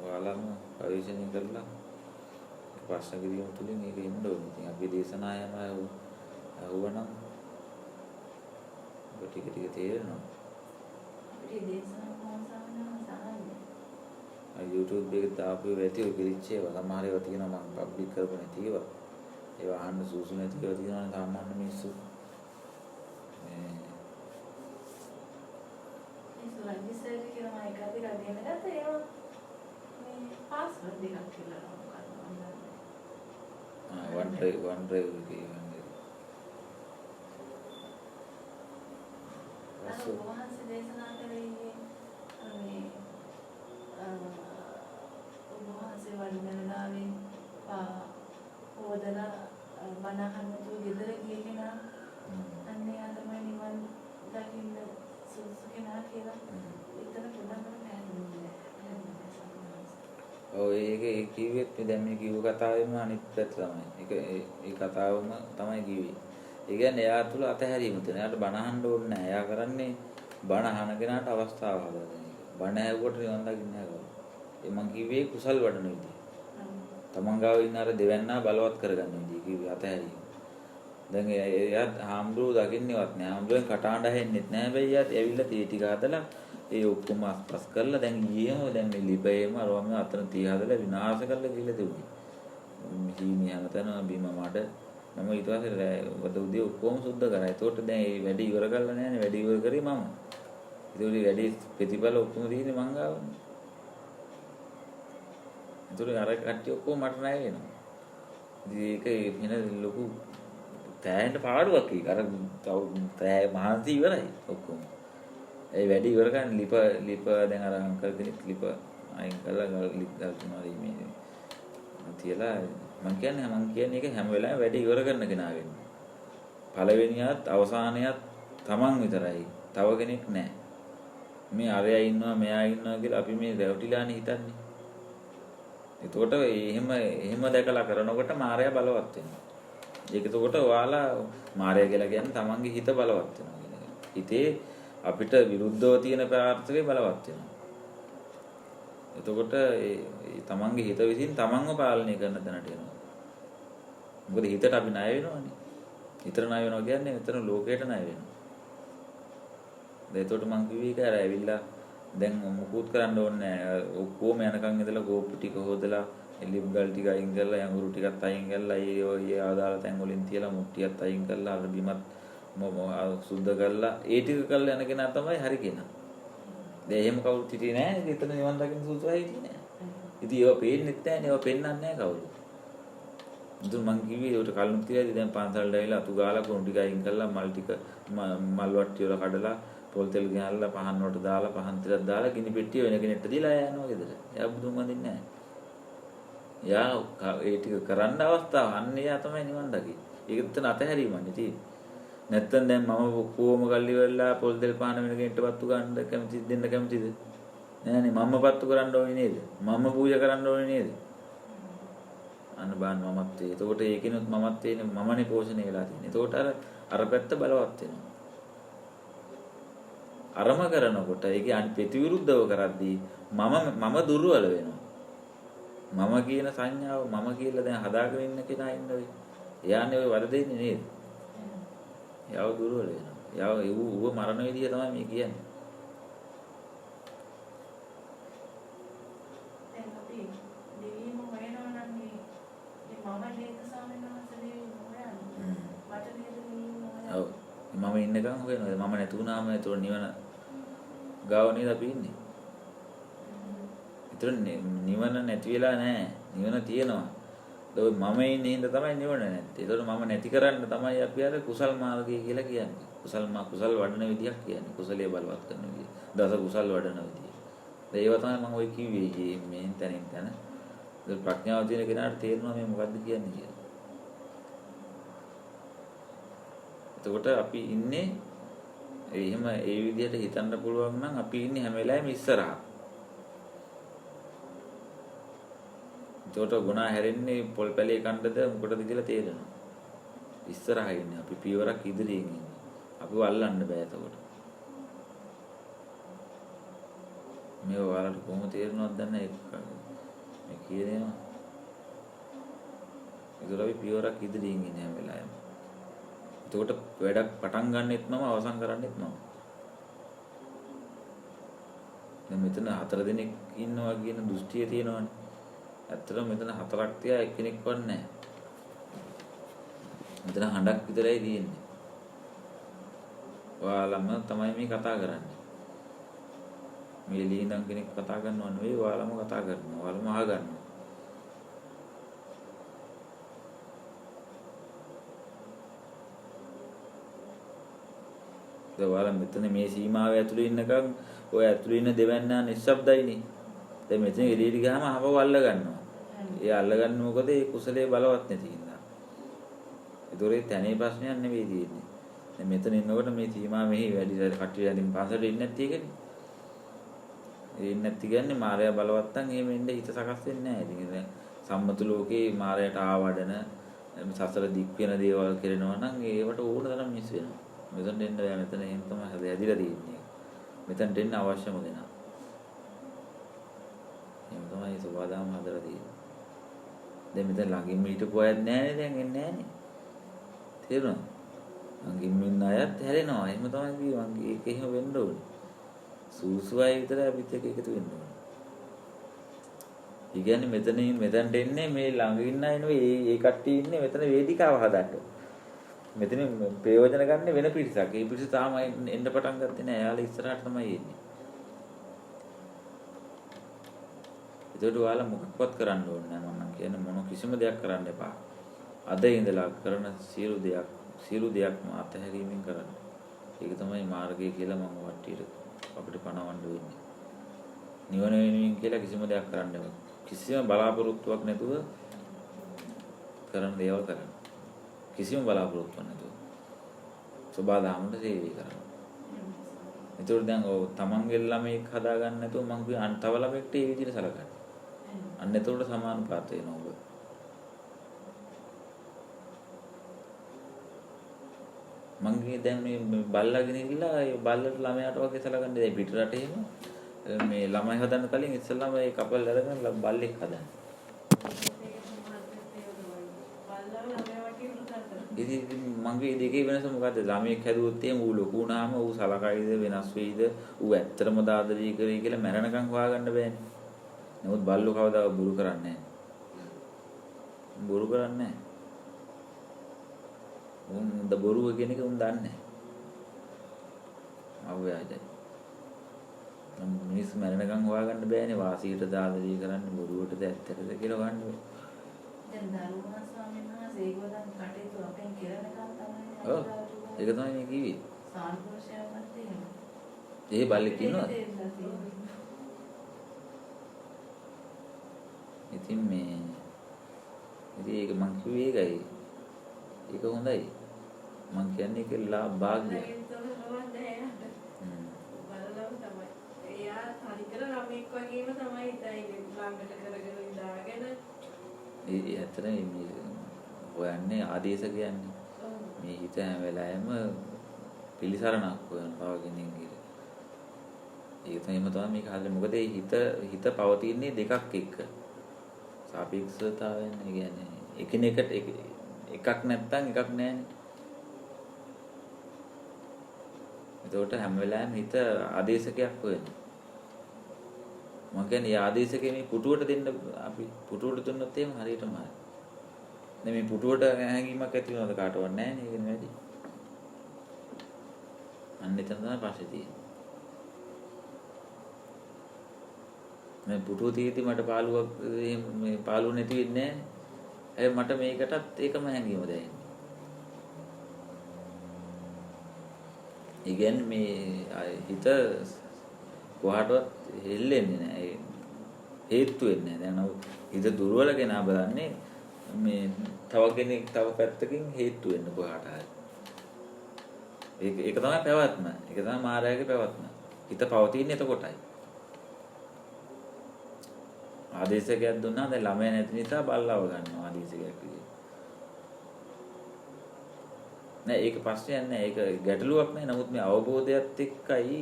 ඔයාලම පරිශීලනය කරලා ප්‍රශ්න කිරීම තුළින් ඒක ඉන්න ඕනේ. ඉතින් අපි දේශනායම අහුවනම් ටික ටික තේරෙනවා. අපිට දේශනා කොහොමද YouTube එකේ දාපු වැඩි ඔය කිරිච්චේව සමහර ඒවා තියෙනවා මම පබ්ලික් කරපු නැති ඒවා. ඒවා අහන්න සූසු නැති ඒවා තියෙනවා සාමාන්‍ය මිනිස්සු. මේ ලැජිසර් කියලා මම එකක් දෙකක් ගෙන ගත්තා ඒවා මේ පාස්වර්ඩ් දෙකක් කියලා one drive එකේ වහන්සේ දේශනා කළේ මේ වහන්සේ වඩිනලාවේ හොදලා බණහන්න තු ගෙදර ගිය කෙනා අන්නේ ආතමයි නිවන් දකින්න සුසු කෙනා කියලා විතර පොඩ්ඩක් පැහැදිලි ඔය ඒක කිව්වෙත් දැන් මේ කිව්ව කතාවෙම අනිත් පැත්ත තමයි. ඒ කතාවම තමයි කිව්වේ. ඒ කියන්නේ එයා තුල අතහැරීම තියෙන. එයාට බණ අහන්න ඕනේ නැහැ. එයා කරන්නේ බණ අහන කෙනාට අවස්ථාව හදලා දෙන එක. බණ ඇහුවට නිවන් දකින්න නැහැ. ඒ මං කිව්වේ කුසල් වඩන විදිය. තමන් ගාව ඉන්න අර දෙවන්නා බලවත් කරගන්න විදිය කිව්වේ අතහැරීම. දැන් එයා හාමුදුරුවෝ දකින්නේවත් නැහැ. හාමුදුරුවෙන් කටහඬ ඇහෙන්නෙත් නැහැ. හැබැයි එයාත් ඇවිල්ලා තේ ටික හදලා ඒ ඔක්කොම අස්පස් කරලා දැන් ඊයේම දැන් මේ ලිපේම අරවම අතන තිය හදලා විනාශ කරලා ගිහලා තිබුණේ. හිමි හැමතැන බිම මඩ මම ඊට පස්සේ වද උදේ ඔක්කොම සුද්ධ කරා. ඒතකොට දැන් මේ වැඩි ඉවර කරලා නැහැ නේ. වැඩි ඉවර කරේ මම. ඒතකොට වැඩි ප්‍රතිඵල ඔක්කොම තියෙන්නේ මං ගාවනේ. ඒතකොට අර කට්ටිය ඔක්කොම මට ණය වෙනවා. ඉතින් ඒක වෙන ලොකු තෑහෙන්න පාඩුවක් ඒක. අර තෑ මහන්සි ඉවරයි ඔක්කොම. ඒ වැඩි ඉවර ගන්න ලිප දැන් අර අංකල් කෙනෙක් ලිප අයින් කරලා ලිප් ගන්නවා මේ තියලා මම කියන්නේ ඒක හැම වෙලාවෙම වැඩි ඉවර කරන කෙනා වෙන්න. පළවෙනියත් අවසානයත් Taman විතරයි. තව කෙනෙක් නැහැ. මේ අරයා ඉන්නවා මෙයා ඉන්නවා කියලා අපි මේ රැවටිලානේ හිතන්නේ. එතකොට එහෙම දැකලා කරනකොට මායя බලවත් වෙනවා. ඒක එතකොට ඔයාලා මායя කියලා කියන්නේ Tamanගේ හිත බලවත් වෙනවා කියන එක. හිතේ අපිට විරුද්ධව තියෙන ප්‍රාර්ථකේ බලවත් වෙනවා. එතකොට ඒ තමන්ගේ හිත විසින් තමන්ව පාලනය කරන තැනට එනවා. මොකද හිතට අපි ණය වෙනවනේ. හිතට ණය වෙනවා කියන්නේ එතන ලෝකයට ණය වෙනවා. එතකොට මං කිව්වේ ඒක අර ඇවිල්ලා දැන් මුකුත් කරන්න ඕනේ නැහැ. ඔක්කොම යනකම් ඉඳලා කෝප්පු ටික හොදලා ලිප් ගල් ටික අයින් කරලා යඟුරු ටිකත් අයින් කරලා ඒ ආදාළ තැන් වලින් තියලා මුට්ටියත් අයින් කරලා අර බිමත් සුද්ධ කරලා ඒ ටික කරලා යන කෙනා තමයි හරි කෙනා. දැන් එහෙම කවුරුත් හිටියේ නැහැ. එතන නිවන් දකින්න සූත්‍රය හිටියේ නැහැ. ඉතින් ඒවා පේන්නෙත් නැහැ නේ. ඒවා පෙන්වන්නේ නැහැ කවුරු. ඉතින් මං කිව්වේ ඒකට කලින් තියදී දැන් පන්සලට ඇවිල්ලා අතු ගාලා කුණු ටික අයින් කරලා මල් ටික මල් වට්ටිය වල කඩලා පොල් තෙල් ගහලා පහන් වලට දාලා පහන් ටිකක් දාලා ගිනි පෙට්ටිය වෙන කෙනෙක්ට දීලා යනවා ගෙදර. එයා බුදුන් වඳින්නේ නැහැ. එයා ඒ ටික කරන්න අවස්ථාව අන්න එයා තමයි නිවන් දකින්නේ. ඒක එතන අතහැරීමන්නේ තියෙන්නේ. නැත්තම් දැන් මම කොහොම කල්ලි වෙලා පොල් තෙල් පහන වෙන කෙනෙක්ට පත්තු ගන්න කැමතිද දෙන්න කැමතිද? නෑනේ මම පත්තු කරන්න ඕනේ නේද? මම පූජා කරන්න ඕනේ නේද? අන්න බාන් මමත් ඒ. එතකොට ඒකිනුත් මමත් ඒනේ මමනේ පෝෂණය වෙලා තියෙන්නේ. එතකොට අර පැත්ත බලවත් වෙනවා. අරම කරනකොට ඒකේ ප්‍රතිවිරුද්ධව කරද්දී මම දුර්වල වෙනවා. මම කියන සංඥාව මම කියලා දැන් හදාගෙන ඉන්න කෙනා ඉන්නේ. එයානේ ඔය වරදින්නේ නේද? එයාව දුර්වල වෙනවා. එයාව ඌව මරණ විදිය තමයි මේ කියන්නේ. දැන් අපි දෙවියන්ම හොයනවා නම් මේ මම නේද ස්වාමීන් වහන්සේ දෙවියන්ම හොයන්නේ. මට නේද දෙවියන්ම හොයන්නේ. ඔව්. මම ඉන්නකම් හොයනවා. මම නැතු වුණාම ඒතකොට නිවන ගාව නේද අපි ඉන්නේ. ඒතර නිවන නැති වෙලා නැහැ. නිවන තියෙනවා. ඒක මම ඉන්නේ හින්දා තමයි නිවන නැත්තේ. ඒතර මම නැති කරන්න තමයි අපි අර කුසල් මාර්ගය කියලා කියන්නේ. කුසල් වඩන විදියක් කියන්නේ. කුසලයේ බලවත් කරන විදිය. දස කුසල් වඩන විදිය. ඒව තමයි මම ඔය කිව්වේ මේ තැනින් තැන. ඒක ප්‍රඥාව තියෙන කෙනාට තේරෙනවා මේ මොකද්ද කියන්නේ කියලා. එතකොට අපි ඉන්නේ එහෙම ඒ විදිහට හිතන්න පුළුවන් නම් අපි ඉන්නේ හැම වෙලාවෙම ඉස්සරහා. ඒකට ගුණා හැරෙන්නේ පොල් පැලේ කණ්ඩද මොකටද කියලා තේරෙනවා. ඉස්සරහා ඉන්නේ අපි පියවරක් ඉදිරියෙන් ඉන්නේ. අපිව අල්ලන්න බෑ එතකොට. මේ ඔයාලට කොහොම තේරෙනවද දන්නේ ඒක මේ කියනේවා. ඒකට අපි පියවරක් ඉදිරියෙන් ඉන්නේ හැම වෙලාවෙම. එතකොට වැඩක් පටන් ගන්නෙත් මම අවසන් කරන්නෙත් මම. දැන් මෙතන 4 දෙනෙක් ඉන්නවා කියන දෘෂ්ටිය තියෙනවනේ. ඇත්තටම මෙතන 4ක් තියා එක්කෙනෙක්වත් නැහැ. මෙතන හඬක් විතරයි තියෙන්නේ. ඔයාලම තමයි මේ කතා කරන්නේ. මේ ලීනන් කෙනෙක් කතා කරනව නෙවෙයි ඔයාලම කතා කරනවා. ඔයාලම අහගන්නවා. ඔයාලා මෙතන මේ සීමාව ඇතුළේ ඉන්නකම් ඔය ඇතුළේ ඉන්න දෙවන්නා නිශ්ශබ්දයිනේ. දැන් මෙතන එළියට ගියාම අහව අල්ල ගන්නවා. ඒ අල්ලගන්නේ මොකද? ඒ කුසලයේ බලවත් නැති හින්දා. ඒතොරේ තැනේ ප්‍රශ්නයක් නෙවෙයි තියෙන්නේ. දැන් මෙතන ඉන්නකොට මේ සීමා මෙහි වැඩි කට්ටිය යදින් පන්සලට ඉන්නේ නැති එකනේ. ඒ ඉන්නේ නැති කියන්නේ මායя බලවත් නම් එහෙම ඉන්න හිත සකස් වෙන්නේ නැහැ. ඉතින් දැන් සම්මත ලෝකේ මායයට ආවඩන සසර දික් වෙන දේවල් කරනවා නම් ඒවට ඕන තරම් මිස් වෙනවා. මෙතන දෙන්න බෑ. මෙතන එහෙම තමයි හැදිලා තියෙන්නේ. මෙතන දෙන්න අවශ්‍යම දෙනවා. එහෙම තමයි සෝවාදාම හදලා තියෙන්නේ. දැන් මෙතන ළඟින්ම හිටපු අයත් නෑනේ දැන් එන්නේ නෑනේ. තේරුණාද? ළඟින්ම ඉන්න අයත් හැරෙනවා. එහෙම තමයි කිව්වේ මං ඒක එහෙම වෙන්න ඕනේ. සූසුවයි විතරයි අපිත් එක්ක එකතු වෙන්න ඕනේ. ඒ කියන්නේ මෙතනට එන්නේ මේ ළඟ ඉන්න අය නෙවෙයි ඒ කට්ටිය ඉන්නේ මෙතන වේදිකාව හදන්න. මෙතන ප්‍රයෝජන ගන්න වෙන පිරිසක්. ඒ පිරිස තාම එන්න පටන් ගත්තේ නෑ. එයාලා ඉස්සරහට තමයි එන්නේ. ඒකට ඔයාලා මොකක්වත් කරන්න ඕනේ නෑ. මම කියන්නේ මොන කිසිම දෙයක් කරන්න එපා. අද ඉඳලා කරන සියලු දෙයක්ම අතහැරීමෙන් කරන්න. ඒක තමයි මාර්ගය කියලා මම වට්ටියට අපිට පනවන්න වෙන්නේ. නිවන වෙනුවෙන් කියලා කිසිම දෙයක් කරන්න එපා. කිසිම බලාපොරොත්තුවක් නැතුව කරන දේවල් කරන්න. කිසිම බලාපොරොත්තුවක් නැතුව. සබාදාමට සේවය කරන්න. ඒතකොට දැන් ඔය තමන්ගේ ළමෙක් හදාගන්න නැතුව මං කිය අන් තව ළමෙක්ට ඒ විදිහට සලකන්න. අන්න එතකොට සමානුපාත වෙනවා ඔබ. මං දැන් මේ බල්ලාගෙන ඉල්ලා ඒ බල්ලට ළමයාට වගේ සලකන්නේ දැන් පිට රටේ මේ ළමයි හදන්න කලින් ඉස්සෙල්ලාම ඒ කපල් අරගෙන බල්ලෙක් හදන්න. ඉතින් මගේ දෙකේ වෙනස මොකද්ද? ළමයෙක් හැදුවොත් එහෙම ඌ ලොකු වුණාම ඌ සලකයිද වෙනස් වෙයිද? ඌ ඇත්තටම දාදරී කරේ කියලා මැරෙනකන් හොයාගන්න බෑනේ. නමුත් බල්ලෝ කවදා බොරු කරන්නේ නැහැ. බොරු කරන්නේ නැහැ. උන් බොරුව කියන එක උන් දන්නේ නැහැ. අව්‍යාජයි. මිනිස් මැරෙනකන් හොයාගන්න බෑනේ වාසියට දාදරී කරන්නේ බොරුවටද ඇත්තටද කියලා හොයන්න බෑ. දැන් දරුවා ස්වාමීන් වහන්සේ ඒගොල්ලන් කටයුතු අපෙන් කෙරෙනකම් තමයි. ඔව්. ඒක තමයි මේ කිව්වේ. සාන්දෝෂයක්වත් එහෙම. ඒ බල්ලෙක් ඉන්නවද? ඉතින් මේ ඉතින් ඒක මං කිව්වේ ඒකයි. ඒක හොඳයි. මං කියන්නේ ඒක භාග්‍ය. එයා හරියට ළමෙක් වගේම තමයි ඉතින් ළඟට කරගෙන ඉඳාගෙන ඒ ඇත්තට මේ හොයන්නේ ආදේශ කියන්නේ. මේ හිත හැම වෙලාවෙම පිළිසරණක් හොයනවා වගේ නේ. ඒක තමයි මේක හදන්නේ. මොකද මේ හිත පවතින්නේ දෙකක් එක්ක. සාපේක්ෂතාවයෙන් කියන්නේ එකිනෙකට එකක් නැත්තම් එකක් නැහැනේ. ඒකට හැම වෙලාවෙම හිත ආදේශකයක් හොයනවා. මම කියන්නේ ආදේශකේ මේ පුටුවට දෙන්න අපි පුටුවට දුන්නොත් එහෙම හරියටම හරි. දැන් මේ පුටුවට හැංගීමක් ඇති වෙනවද කාටවත් නැහැ නේ ඒකනේ වැඩි. අන්න එතන තමයි පස්සේ තියෙන්නේ. මේ පුටුව තියෙද්දි මට පාළුවක් මේ පාළුව නැති වෙන්නේ නැහැ. මට මේකටත් ඒකම හැංගීම දැනෙන්නේ. ඉතින් මේ හිත කොහාටවත් හෙල්ලෙන්නේ නැහැ. හේතු වෙන්නේ නැහැ. දැන් හිත දුර්වල කෙනා බලන්නේ මේ තව කෙනෙක් තව පැත්තකින් හේතු වෙන්න කොහාට හරි. ඒක තමයි පැවැත්ම. ඒක තමයි මායාවේ පැවැත්ම. හිත පවතින්නේ එතකොටයි. ආදේශකයක් දුන්නා දැන් ළමයා නැති නිසා බල්ලව ගන්නවා ආදේශකයක් විදියට. නෑ ඒක ප්‍රශ්නයක් නෑ ඒක ගැටලුවක් නෑ. නමුත් මේ අවබෝධයත් එක්කයි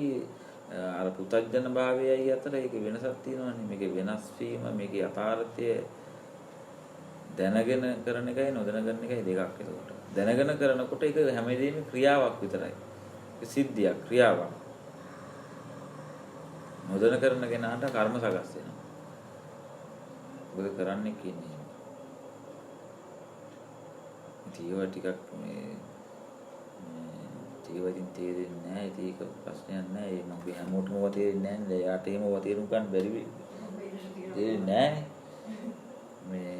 අර පුතග්ජන භාවයයි අතර ඒක වෙනසක් තියෙනවානේ. මේකේ වෙනස් වීම මේකේ යථාර්ථය දැනගෙන කරන එකයි නොදැනගෙන එකයි දෙකක් ඒකට. දැනගෙන කරනකොට ඒක හැම වෙලෙම ක්‍රියාවක් විතරයි. ඒක සිද්ධියක් ක්‍රියාවක්. නොදැන කරන කෙනාට කර්ම සකස් වෙනවා. මොකද කරන්නේ කියන්නේ. ඒවා ටිකක් මේ ඒවදින් තේරෙන්නේ නැහැ. ඒක ප්‍රශ්නයක් නැහැ. ඒ මගේ හැමෝටම තේරෙන්නේ නැහැ. එයාට එහෙම තේරුම් ගන්න බැරි වෙයි. තේරෙන්නේ නැහැ. මේ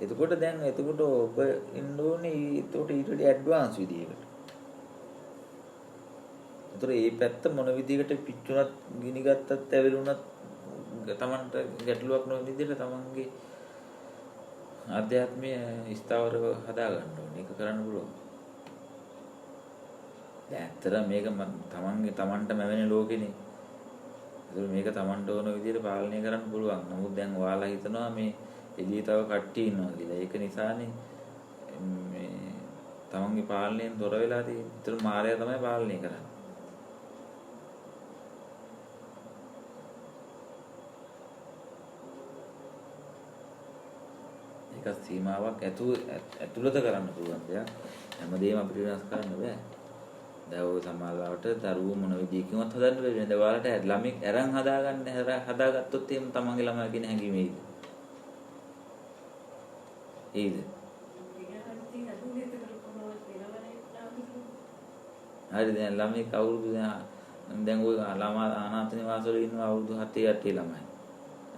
එතකොට ඔබ ඉන්න ඕනේ ඊට වඩා ඇඩ්වාන්ස් විදියකට. ඒතර මේ පැත්ත මොන විදියකට පිච්චුණත් ගිනි ගත්තත් ඇවිලුණත් තමන්ට ගැටලුවක් නොවන විදිහට තමන්ගේ ආධ්‍යාත්මය ස්ථාවරව හදා ගන්න ඕනේ. ඒක කරන්න පුළුවන්. දැන් ඇත්තට මේක තමන්ට මැවෙන ලෝකෙනේ. ඒක මේක තමන්ට ඕන විදිහට පාලනය කරන්න පුළුවන්. නමුත් දැන් ඔයාලා හිතනවා මේ එළිය තව කට්ටිය ඉන්නවා කියලා. ඒක නිසානේ මේ තමන්ගේ පාලනයෙන් තොර වෙලා තියෙන්නේ. ඒතර මායя තමයි පාලනය කරන්නේ. සීමාවක් ඇතුළත කරන්න පුළුවන් දෙයක්. හැමදේම අපිට වෙනස් කරන්න බෑ. දැන් ඔය සමාජලාවට දරුවෝ මොන විදිහකින්වත් හදන්න බැරි නේද? ඔයාලට ළමෙක් අරන් හදාගත්තොත් එහෙම තමන්ගේ ළමයා කියන හැඟීම එයිද? එයිද? හරි දැන් ළමෙක් අවුරුදු දැන් ඔය ළමා අනාථ නිවාසවල ඉන්න අවුරුදු 7 8 ළමයි.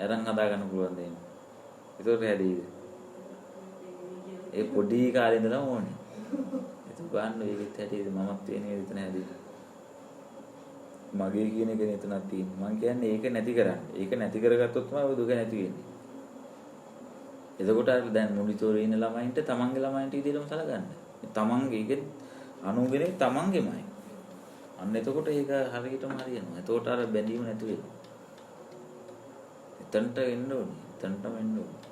අරන් හදාගන්න පුළුවන් දෙයක්. ඒකට හැදෙයිද? ඒ පොඩි කාලේ ඉඳලා ඕනේ. ඒක ගන්න ඒකත් හැටියට මමත් වෙන්නේ එතන හැදී. මගේ කියන එක එතනක් තියෙනවා. මම කියන්නේ ඒක නැති කරන්න. ඒක නැති කරගත්තොත් තමයි ඔය දුක නැති වෙන්නේ. එතකොට අර දැන් මොනිටෝරේ ඉන්න ළමයින්ට තමන්ගේ ළමයින්ට ඉදිරියටම සලකන්න. තමන්ගේ ඒක අනුගනේ තමන්ගේමයි. අන්න එතකොට ඒක හරියටම හරියනවා. එතකොට අර බැඳීම නැති වෙනවා. එතනට එන්න ඕනේ. එතනටම එන්න ඕනේ.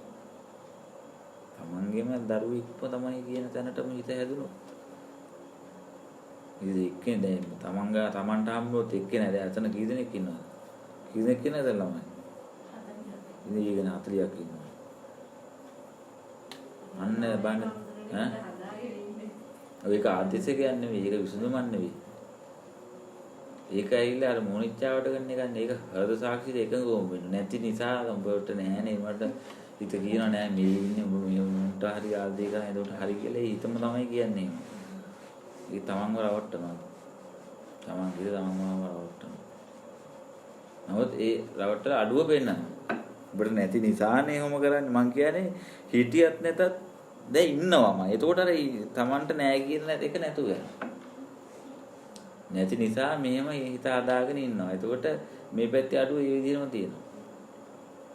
තමන්ගේම දරුවෙක්ව තමයි කියන තැනටම හිත හැදුනොත් ඉතින් එක්කෙනේ දැන් තමන්ට හම්බුනොත් එක්කෙනේ දැන් අතන කී දෙනෙක් ඉන්නවද? කී දෙනෙක් ඉන්නවද ළමයි? ඉතින් ඊගෙන 40ක් ඉන්නවා. අන්න බලන්න ඈ ඒක ආදේශ කියන්නේ නෙවෙයි ඒක විසඳුමක් නෙවෙයි. ඒක ඇවිල්ලා අර මොනිච්චාවට ගන්න එක නේ. ඒක හෘද සාක්ෂියට එකඟවම වෙන්න. නැති නිසා උඹට නෑනේ මට හිත කියනවා නෑ මේ ඉන්නේ උඹ මේ උන්ට හරි ආදී කරා එතකොට හරි කියලා ඒ හිතම තමයි කියන්නේ. ඒ තමන්ව රවට්ටනවා. තමන් කිය තමන්ව රවට්ටනවා. නමුත් ඒ රවට්ටලා අඩුව පෙන්නනවා. උඹට නැති නිසානේ එහෙම කරන්නේ. මං කියන්නේ හිටියත් නැතත් දැන් ඉන්නවම. එතකොට අර තමන්ට නෑ කියන එක නැතුව යනවා. නැති නිසා මෙහෙම හිත හදාගෙන ඉන්නවා. එතකොට මේ පැත්තේ අඩුව ඒ විදිහම තියෙනවා.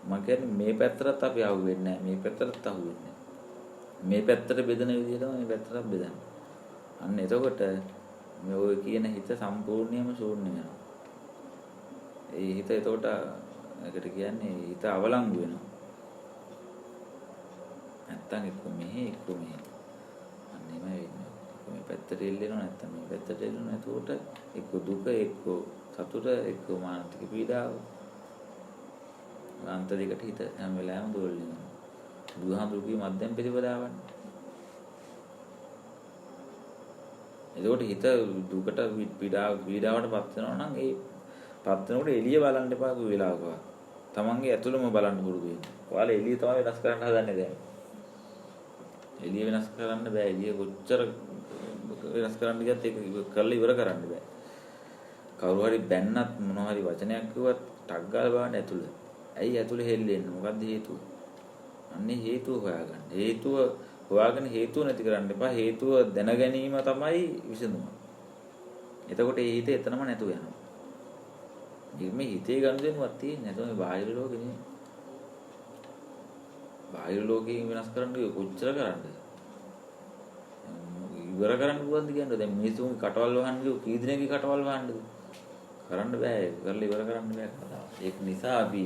මම කියන්නේ මේ පැත්තට අපි අහු වෙන්නේ නැහැ. මේ පැත්තට අහු වෙන්නේ නැහැ. මේ පැත්තට බෙදෙන විදිහටම මේ පැත්තට බෙදන්න. අන්න එතකොට මේ ඔය කියන හිත සම්පූර්ණයෙන්ම ශූන්‍ය වෙනවා. ඒ හිත එතකොට ඒකට කියන්නේ හිත අවලංගු වෙනවා. නැත්තම් එක්ක මෙහෙ එක්ක මෙහෙ. අන්න එමය වෙන්නේ. මේ පැත්තට එල්ලෙනවා නැත්තම් මේ පැත්තට එල්ලෙනවා. එතකොට එක්ක දුක එක්ක සතුට එක්ක මානසික පීඩාව. අන්ත දෙකට හිත හැම වෙලාවෙම දෝලනවා. බුදුහාමුදුරුවෝ මධ්‍යම ප්‍රතිපදාවන්නේ. එතකොට හිත දුකට පීඩාවට පත් වෙනවා නම් ඒ පත් වෙනකොට එළිය බලන්න එපා කොයි වෙලාවකවත්. තමන්ගේ ඇතුළම බලන්න පුරුදු වෙන්න. ඔයාලා එළිය තමයි වෙනස් කරන්න හදන්නේ දැන්. එළිය වෙනස් කරන්න බෑ. එළිය කොච්චර වෙනස් කරන්න ගියත් ඒක කරලා ඉවර කරන්න බෑ. කවුරු හරි බැන්නත් මොනවා හරි වචනයක් කිව්වත් ටක් ගාලා බලන්න ඇතුළ. ඇයි ඇතුළේ හෙල්ලෙන්නේ? මොකද්ද හේතුව? අන්නේ හේතුව හොයාගන්න. හේතුව හොයාගෙන හේතුව නැති කරන්න එපා. හේතුව දැන ගැනීම තමයි විසඳුම. එතකොට ඒ හිත එතනම නැතුව යනවා. මේ හිතේ ගනුදෙනුවක් තියෙන්නේ නැතුව මේ බාහිර ලෝකෙ නෙමෙයි. බාහිර ලෝකයෙන් වෙනස් කරන්න කොච්චර කරන්නද? ඉවර කරන්න පුළුවන්ද කියන්නේ? දැන් මිනිස්සුන්ගේ කටවල් වහන්නේ කී දිනකේ කටවල් වහන්නද? කරන්න බෑ. කරලා ඉවර කරන්න බෑ කතාව. ඒක නිසා අපි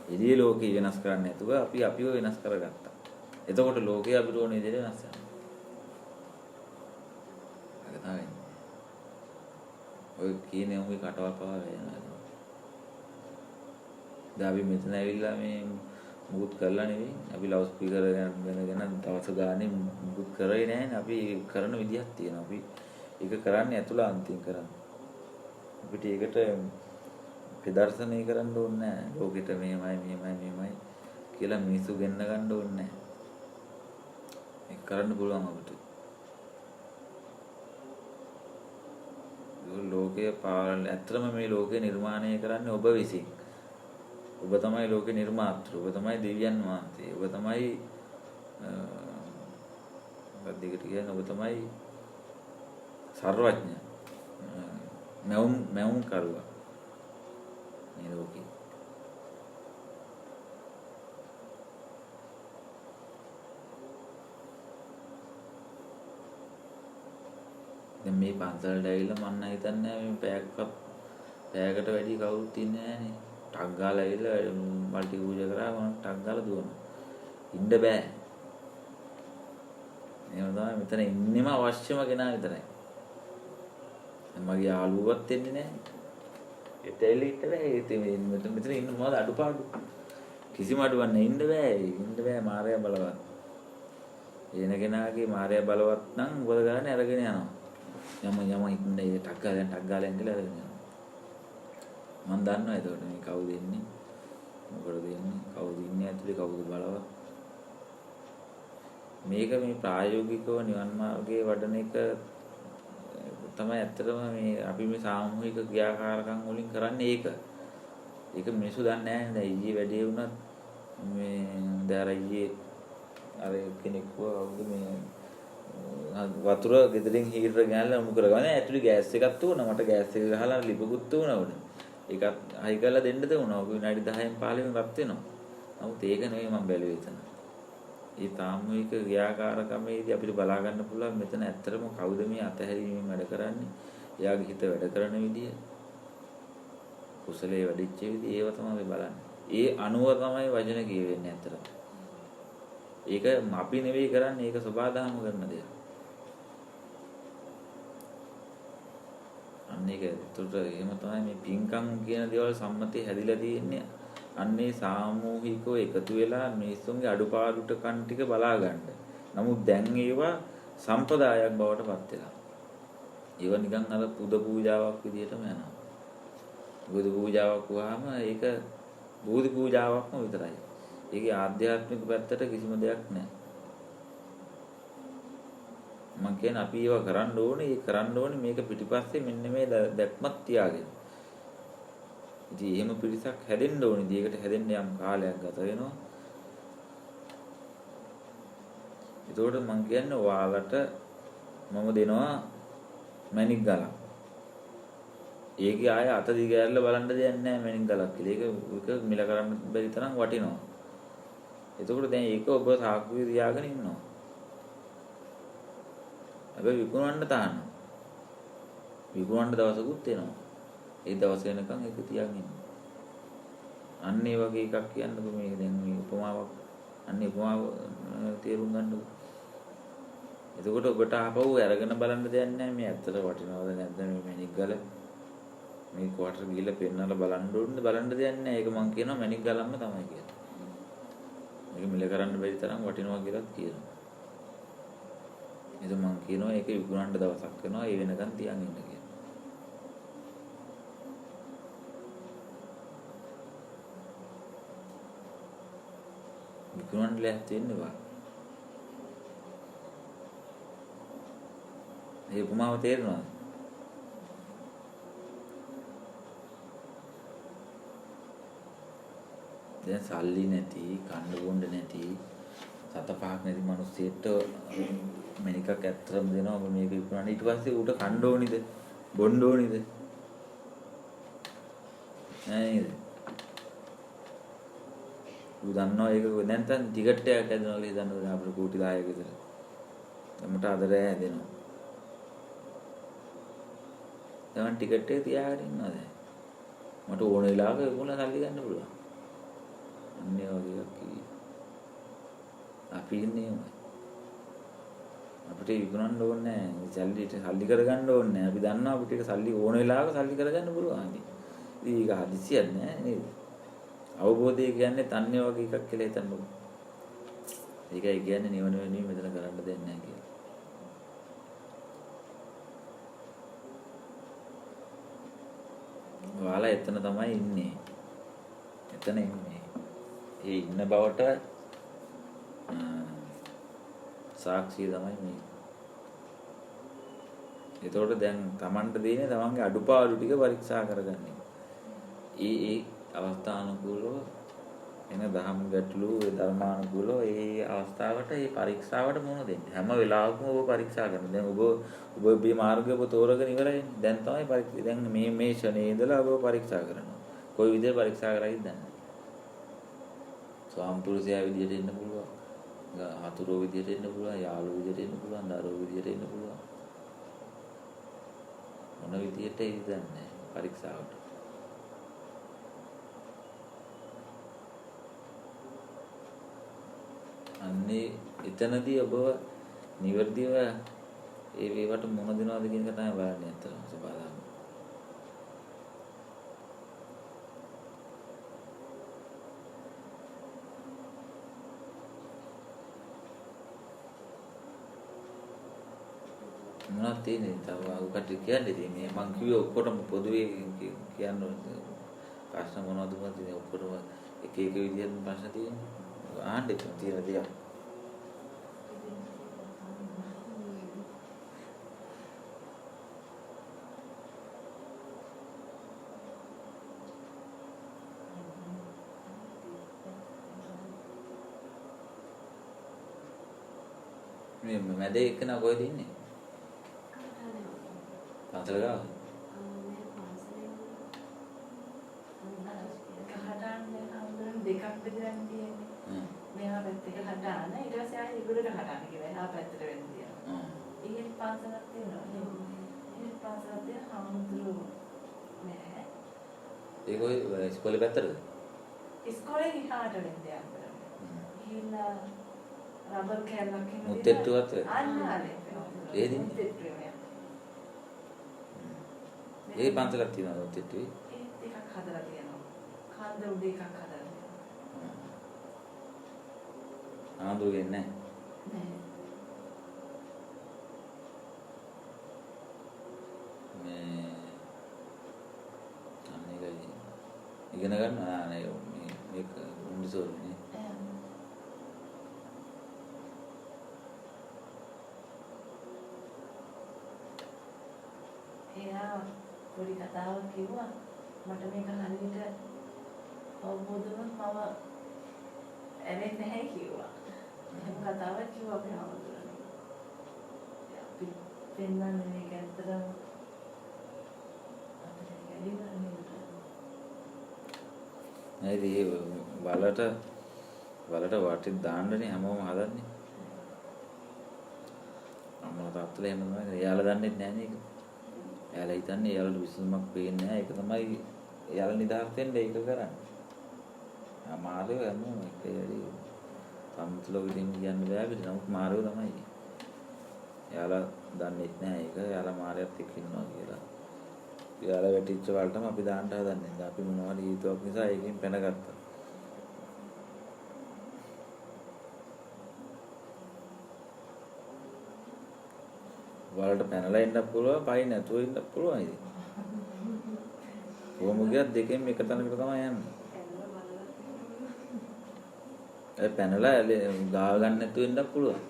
එළිය ලෝකේ වෙනස් කරන්නේ නැතුව අපි අපිව වෙනස් කරගත්තා. එතකොට ලෝකේ අපිට ඕනේ දේ වෙනස් වෙනවා. ඒක තමයි. ඔය කියන්නේ උන්ගේ කටවල් පවා වෙනවා. දැන් අපි මෙතන ඇවිල්ලා මේ මුකුත් කරලා නෙවෙයි. අපි ලවුඩ් ස්පීකර් ගැන දවස් ගානේ මුකුත් කරේ නැහැ. අපි කරන විදිහක් තියෙනවා. අපි ඒක කරන්නේ අතුලාන්තයෙන් කරන්නේ. අපිට ඒකට ප්‍රදර්ශනය කරන්න ඕනේ නැහැ. ලෝකෙට මෙහෙමයි කියලා මිනිස්සු ගෙන්න ගන්න ඕනේ නැහැ. ඒක කරන්න පුළුවන් අපිට. ලෝකයේ පාලන ඇත්තම මේ ලෝකේ නිර්මාණය කරන්නේ ඔබ විසින්. ඔබ තමයි ලෝකේ නිර්මාතෘ. ඔබ තමයි දෙවියන් වහන්සේ. ඔබ තමයි මොකක්ද ඒකට කියන්නේ? ඔබ තමයි සර්වඥ. මැවුම් කරුවා. මේ ලෝකේ. දැන් මේ පන්සලට ඇවිල්ලා මම හිතන්නේ මේ පැයකට වැඩි කවුරුත් ඉන්නේ නැහනේ. ටක් ගාලා ඇවිල්ලා මල්ටි පූජා කරා මම ටක් ගාලා දුවනවා. ඉන්න බෑ. එහෙම තමයි මෙතන ඉන්නෙම අවශ්‍යම කෙනා විතරයි. මගේ යාළුවවත් එන්නේ නැහැ. ඒතෙලි ඉන්න බෑ. ඉතින් මෙතන ඉන්න මොනවද අඩුපාඩු? කිසිම අඩුවක් නැහැ. ඉන්න බෑ. ඉන්න බෑ මාර්යා බලවත්. එන කෙනාගේ මාර්යා බලවත් නම් මොකද කරන්නේ? අරගෙන යනවා. යම ඉන්නේ ටක් ගාලා ඇඟිලා අරගෙන යනවා. මම දන්නවා එතකොට මේ කවුද ඉන්නේ? මොකටද ඉන්නේ? කවුද ඉන්නේ ඇතුලේ කවුද බලවත්? මේක මේ ප්‍රායෝගිකව නිවන් මාර්ගයේ වඩන එක තමයි ඇත්තටම මේ අපි මේ සාමූහික ක්‍රියාකාරකම් වලින් කරන්නේ ඒක. ඒක මිනිස්සු දන්නේ නැහැ නේද? ඊයේ වැඩේ වුණත් මේ දැන් ඊයේ අර කෙනෙක් වුණා මේ වතුර ගෙදරින් හීටර් ගෑනලා උණු කරගන්න ඇතුලේ ගෑස් එකක් තුනා මට ගෑස් එක ගහලා ලිපකුත් තුනා උඩ. ඒකත් හයි කරලා දෙන්න දුණා. ඔක විනාඩි 10න් 15න් රත් වෙනවා. නමුත් ඒක නෙවෙයි මම බැලුවේ එතන. මේ සාමූහික ක්‍රියාකාරකමේදී අපිට බලා ගන්න පුළුවන් මෙතන ඇත්තටම කවුද මේ අතහැරීමෙන් වැඩ කරන්නේ? එයාගේ හිත වැඩ කරන විදිය. කුසලයේ වැඩිච්ච විදිය ඒව තමයි බලන්නේ. ඒ අනුව තමයි වචන කියවෙන්නේ ඇත්තටම. ඒක අපි නෙවෙයි කරන්නේ ඒක සබාදාම කරන දෙයක්. අන්න ඒක ඒතකොට එහෙම තමයි මේ පින්කම් කියන දේවල් සම්මතය හැදිලා තියෙන්නේ. අන්නේ සාමූහිකව එකතු වෙලා මිනිස්සුන්ගේ අඩුපාඩුට කන් ටික බලා ගන්න. නමුත් දැන් ඒවා සම්ප්‍රදායක් බවට පත් වෙලා. ඒවා නිකන් අර පුද පූජාවක් විදිහටම යනවා. බුදු පූජාවක් වුවාම ඒක බෝධි පූජාවක්ම විතරයි. ඒකේ ආධ්‍යාත්මික පැත්තට කිසිම දෙයක් නැහැ. මම කියන්නේ අපි ඒවා කරන්න ඕනේ. ඒ කරන්න ඕනේ මේක පිටිපස්සේ මෙන්න මේ දැක්මක් තියාගෙන. ඉතින් එහෙම පිරිසක් හැදෙන්න ඕනේ. ඒකට හැදෙන්න යම් කාලයක් ගත වෙනවා. ඒතකොට මම කියන්නේ ඔයාලට මම දෙනවා මැණික් ගලක්. ඒකේ ආය අත දිගෑරලා බලන්න දෙයක් නැහැ මැණික් ගලක් කියලා. ඒක මිල කරන්න බැරි තරම් වටිනවා. එතකොට දැන් ඒක ඔබ සාක්කුවේ තියාගෙන ඉන්නවා. හැබැයි විකුණන්න තාන්න. විකුණන්න දවසකුත් එනවා. ඒ දවස වෙනකන් ඒක තියාගෙන ඉන්න. අන්න ඒ වගේ එකක් කියන්නකො මේක දැන් මේ උපමාවක්. අන්න උපමාව තේරුම් ගන්නකො. එතකොට ඔබට ආපහු අරගෙන බලන්න දෙයක් නැහැ මේ ඇත්තට වටිනවද නැද්ද මේ මැණික් ගල. මේ ක්වාටර් ගිහලා පෙන්නලා බලන්න ඕනේ බලන්න දෙයක් නැහැ. ඒක මං කියනවා මැණික් ගලක්ම තමයි කියලා. මේක මිල කරන්න බැරි තරම් වටිනවා කියලාත් කියනවා. එතකොට මං කියනවා ඒක විකුණන්න දවසක් වෙනවා ඒ වෙනකන් තියන් ඉන්න කියලා. විකුණන්න ලෑස්ති වෙන්න බෑ. මේ උපමාව තේරෙනවද? දැන් සල්ලි නැති, කන්න බොන්න නැති, සත පහක් නැති මිනිස්සෙට මැණිකක් ඇත්තටම දෙනවා. ඔබ මේක විකුණන්න ඊට පස්සේ ඌට කන්න ඕනිද? බොන්න ඕනිද? නේද? ඌ දන්නවා ඒක නැත්නම් ටිකට් එකක් හදනවා කියලා දන්නවද අපිට කෝටි 10ක විතර. එමුට අදරෑ හැදෙනවා. දැන් ටිකට් එක තියාගෙන ඉන්නවා දැන්. මට ඕන වෙලාවක ඒගොල්ලෝ සල්ලි ගන්න පුළුවන්. අන්නේ වගේ එකක් කිව්වේ. අපි ඉන්නේ අපිට විකුණන්න ඕනේ නැහැ. සල්ලි කරගන්න ඕනේ නැහැ. අපි දන්නවා අපිට ඒක සල්ලි ඕන වෙලාවක සල්ලි කරගන්න පුළුවන්. ඉතින් ඒක හදිසියක් නෑ නේද? අවබෝධය කියන්නේ තන්නේ වගේ එකක් කියලා හිතන්නකො. ඒකයි කියන්නේ නිවන වෙනුවෙන් මෙතන කරන්න දෙයක් නැහැ කියලා. ඔයාලා එතන තමයි ඉන්නේ. එතන ඉන්නේ. ඒ ඉන්න බවට සාක්ෂිය තමයි මේ. ඒතකොට දැන් Tamanට දෙන්නේ Tamanගේ අඩුපාඩු ටික පරීක්ෂා කරගන්න. ඒ අවස්ථානුකූලව එන දහම් ගැටලු ඒ ධර්මානුකූලව ඒ අවස්ථාවට ඒ පරීක්ෂාවට මුහුණ දෙන්න. හැම වෙලාවකම ඔබ පරීක්ෂා කරනවා. දැන් ඔබ මේ මාර්ගය ඔබ තෝරගෙන ඉවරයි. දැන් තමයි පරීක්ෂා. දැන් මේ ෂණේ ඉඳලා ඔබ පරීක්ෂා කරනවා. කොයි විදිහට පරීක්ෂා කරයිද දන්නේ. ස්වාම්පුරුෂයා විදිහට ඉන්න පුළුවන්. හතුරෝ විදිහට ඉන්න පුළුවන්. යාළුවෝ විදිහට ඉන්න පුළුවන්. දරුවෝ විදිහට ඉන්න පුළුවන්. මොන විදිහට ඉඳන්නේ පරීක්ෂාවට. අන්නේ එතනදී ඔබ නිවර්දිව ඒ වේවට මොන දෙනවද කියන එක තමයි බලන්නේ අතරම සබාදාම. මොනවද තියෙන්නේ? තව අකට කියන්නේ තියෙන්නේ. මං කිව්වේ ඔක්කොටම පොදුවේ කියන්න ඕනේ. ප්‍රශ්න මොනවද තියෙන්නේ? ඔක්කොටම එක එක විදිහට ප්‍රශ්න තියෙන්නේ. ආන්න දෙන්න තියෙන දේක්. මේ මැද එකන කොහෙද ඉන්නේ? පන්සල ගාව. දෙකක් බෙදලා තියෙන්නේ. මෙහා පැත්තට හදාන ඊට පස්සේ ආයෙ ඉගුරට හදාන කියලා එහා පැත්තට වෙන්න තියෙනවා. ඉතින් පන්සලක් තියෙනවා. ඉතින් පන්සලක් තියෙන හමුදුරු නෑ. ඒක ඔය ඉස්කෝලේ පැත්තටද? ඉස්කෝලේ ඉහාට වෙන්නේ අපිට. ගිහිල්ලා රබර් කෑල්ලක් හිම මුත්තේට්ටුවත් අන්න ආලේ. ඒ දින්නේ. ඒ පන්සලක් තියෙනවද ඔතෙට්ටුවේ? ඒත් එකක් හදලා තියෙනවා. කන්ද උඩ එකක් හදලා තියෙනවා. ආඳුරගෙන නැහැ. නෑ. මේ අනේකයි ඉගෙන ගන්න නේ මේක උන්දිසෝනේ. එයා පොඩි කතාවක් කිව්වා මට මේක හරියට අවබෝධ වුණොත් මම ඇරෙන්නේ නැහැ කිව්වා. එහෙම කතාවක් කිව්වා අපි හමුදුරනේ. අපි පෙන්නන්නේ මේක ඇත්තටම අපිට ගැලවෙන්නේ නේද? ඒ වලට වටින් දාන්නනේ හැමෝම හදන්නේ. අම්මලා තාත්තලා එහෙම තමයි. එයාලා දන්නේ නැහැ නේද? එයාලා හිතන්නේ එයාලට විසඳුමක් පේන්නේ නැහැ. ඒක තමයි එයාලා නිදහස් වෙන්න ඒක කරන්නේ. මාරයෝ හැමෝම එක ඇරි සම්තුලෝකෙදින් කියන්න බෑ පිට. නමුත් මාරයෝ තමයි. එයාලා දන්නේ නැහැ ඒක. එයාලා මාරයත් එක්ක ඉන්නවා කියලා. එයාලා වැටිච්ච වලටම අපි දාන්න හදන්නේ. අපි මොනවද හේතුවක් නිසා ඒකෙන් පැනගත්තා. වලට පැනලා ඉන්න පුළුවන්, පයි නැතුව ඉන්න පුළුවන් ඉතින්. කොහොම ගියත් දෙකෙන් එක තැනකට තමයි යන්නේ. ඒ පැනලා ගාව ගන්න නැතුව ඉන්න පුළුවන්.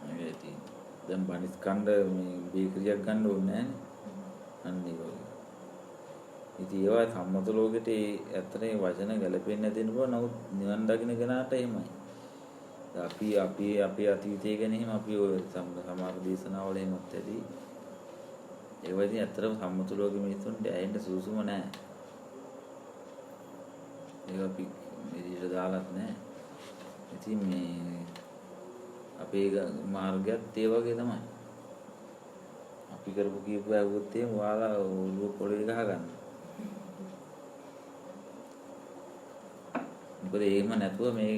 ඒ ඉතින් දැන් බනිස් කණ්ඩ මේ බේකරියක් ගන්න ඕනේ නැහැ. අන්න ඒ වගේ. ඉතින් ඒවා සම්මත ලෝකෙට ඇත්තටම වචන ගැලපෙන්නේ නැති වෙනවා. නමුත් නිවන් දකින්න කෙනාට එහෙමයි. අපි අතීතය ගැන එහෙම අපි ඔය සමාජ දේශනාවල එහෙමත් ඇති. ඒ වගේ ඇත්තටම සම්මත ලෝකෙ මිනිස්සුන්ට ඇහෙන්න සුසුම නැහැ. ඒක අපි ඉදිරියට දාලත් නැහැ. ඉතින් මේ අපේ මාර්ගයත් ඒ වගේ තමයි. අපි කරපු කීප ඇහුවොත් එහෙම ඔයාලා ඔළුව පොළවේ ගහ ගන්න. මොකද එහෙම නැතුව මේ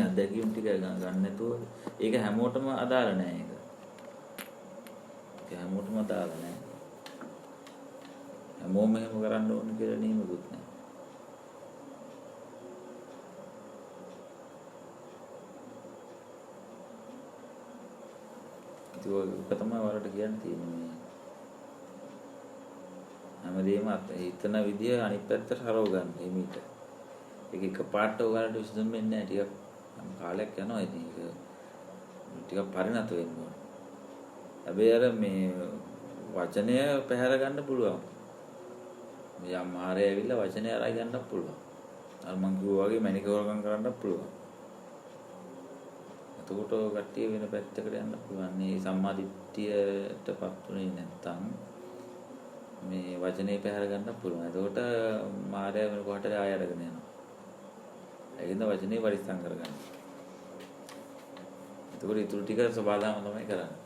අත්දැකීම් ටික ගන්න නැතුව ඒක හැමෝටම අදාළ නැහැ ඒක. ඒක හැමෝටම අදාළ නැහැ. හැමෝම එහෙම කරන්න ඕන කියලා නියමකුත් නැහැ. ඒක තමයි වලට කියන්න තියෙන්නේ. හැමදේම හිතන විදිය අනිත් පැත්තට හරව ගන්න එමිට. ඒක එක පාට ඔයාලට විසඳුම් වෙන්නේ නැහැ. ටිකක් කාලයක් යනවා ඉතින් ඒක ටිකක් පරිණත වෙන්න ඕන. හැබැයි අර මේ වචනය පැහැර ගන්න පුළුවන්. මේ අමාරය ඇවිල්ලා වචනය අරයි ගන්නත් පුළුවන්. අර මං කිව්වා වගේ මැනික හොරගම් කරන්නත් පුළුවන්. එතකොට කට්ටිය වෙන පැත්තකට යන්න පුළුවන්. මේ සම්මාදිට්ඨියටපත් උනේ නැත්තම් මේ වචනේ පැහැර ගන්න පුළුවන්. එතකොට මායя වෙන කොහටද ආය අරගෙන යනවා. ඒකින්ද වචනේ පරිස්සම් කරගන්න. එතකොට ඊටු ටික සබාදාම තමයි කරන්නේ.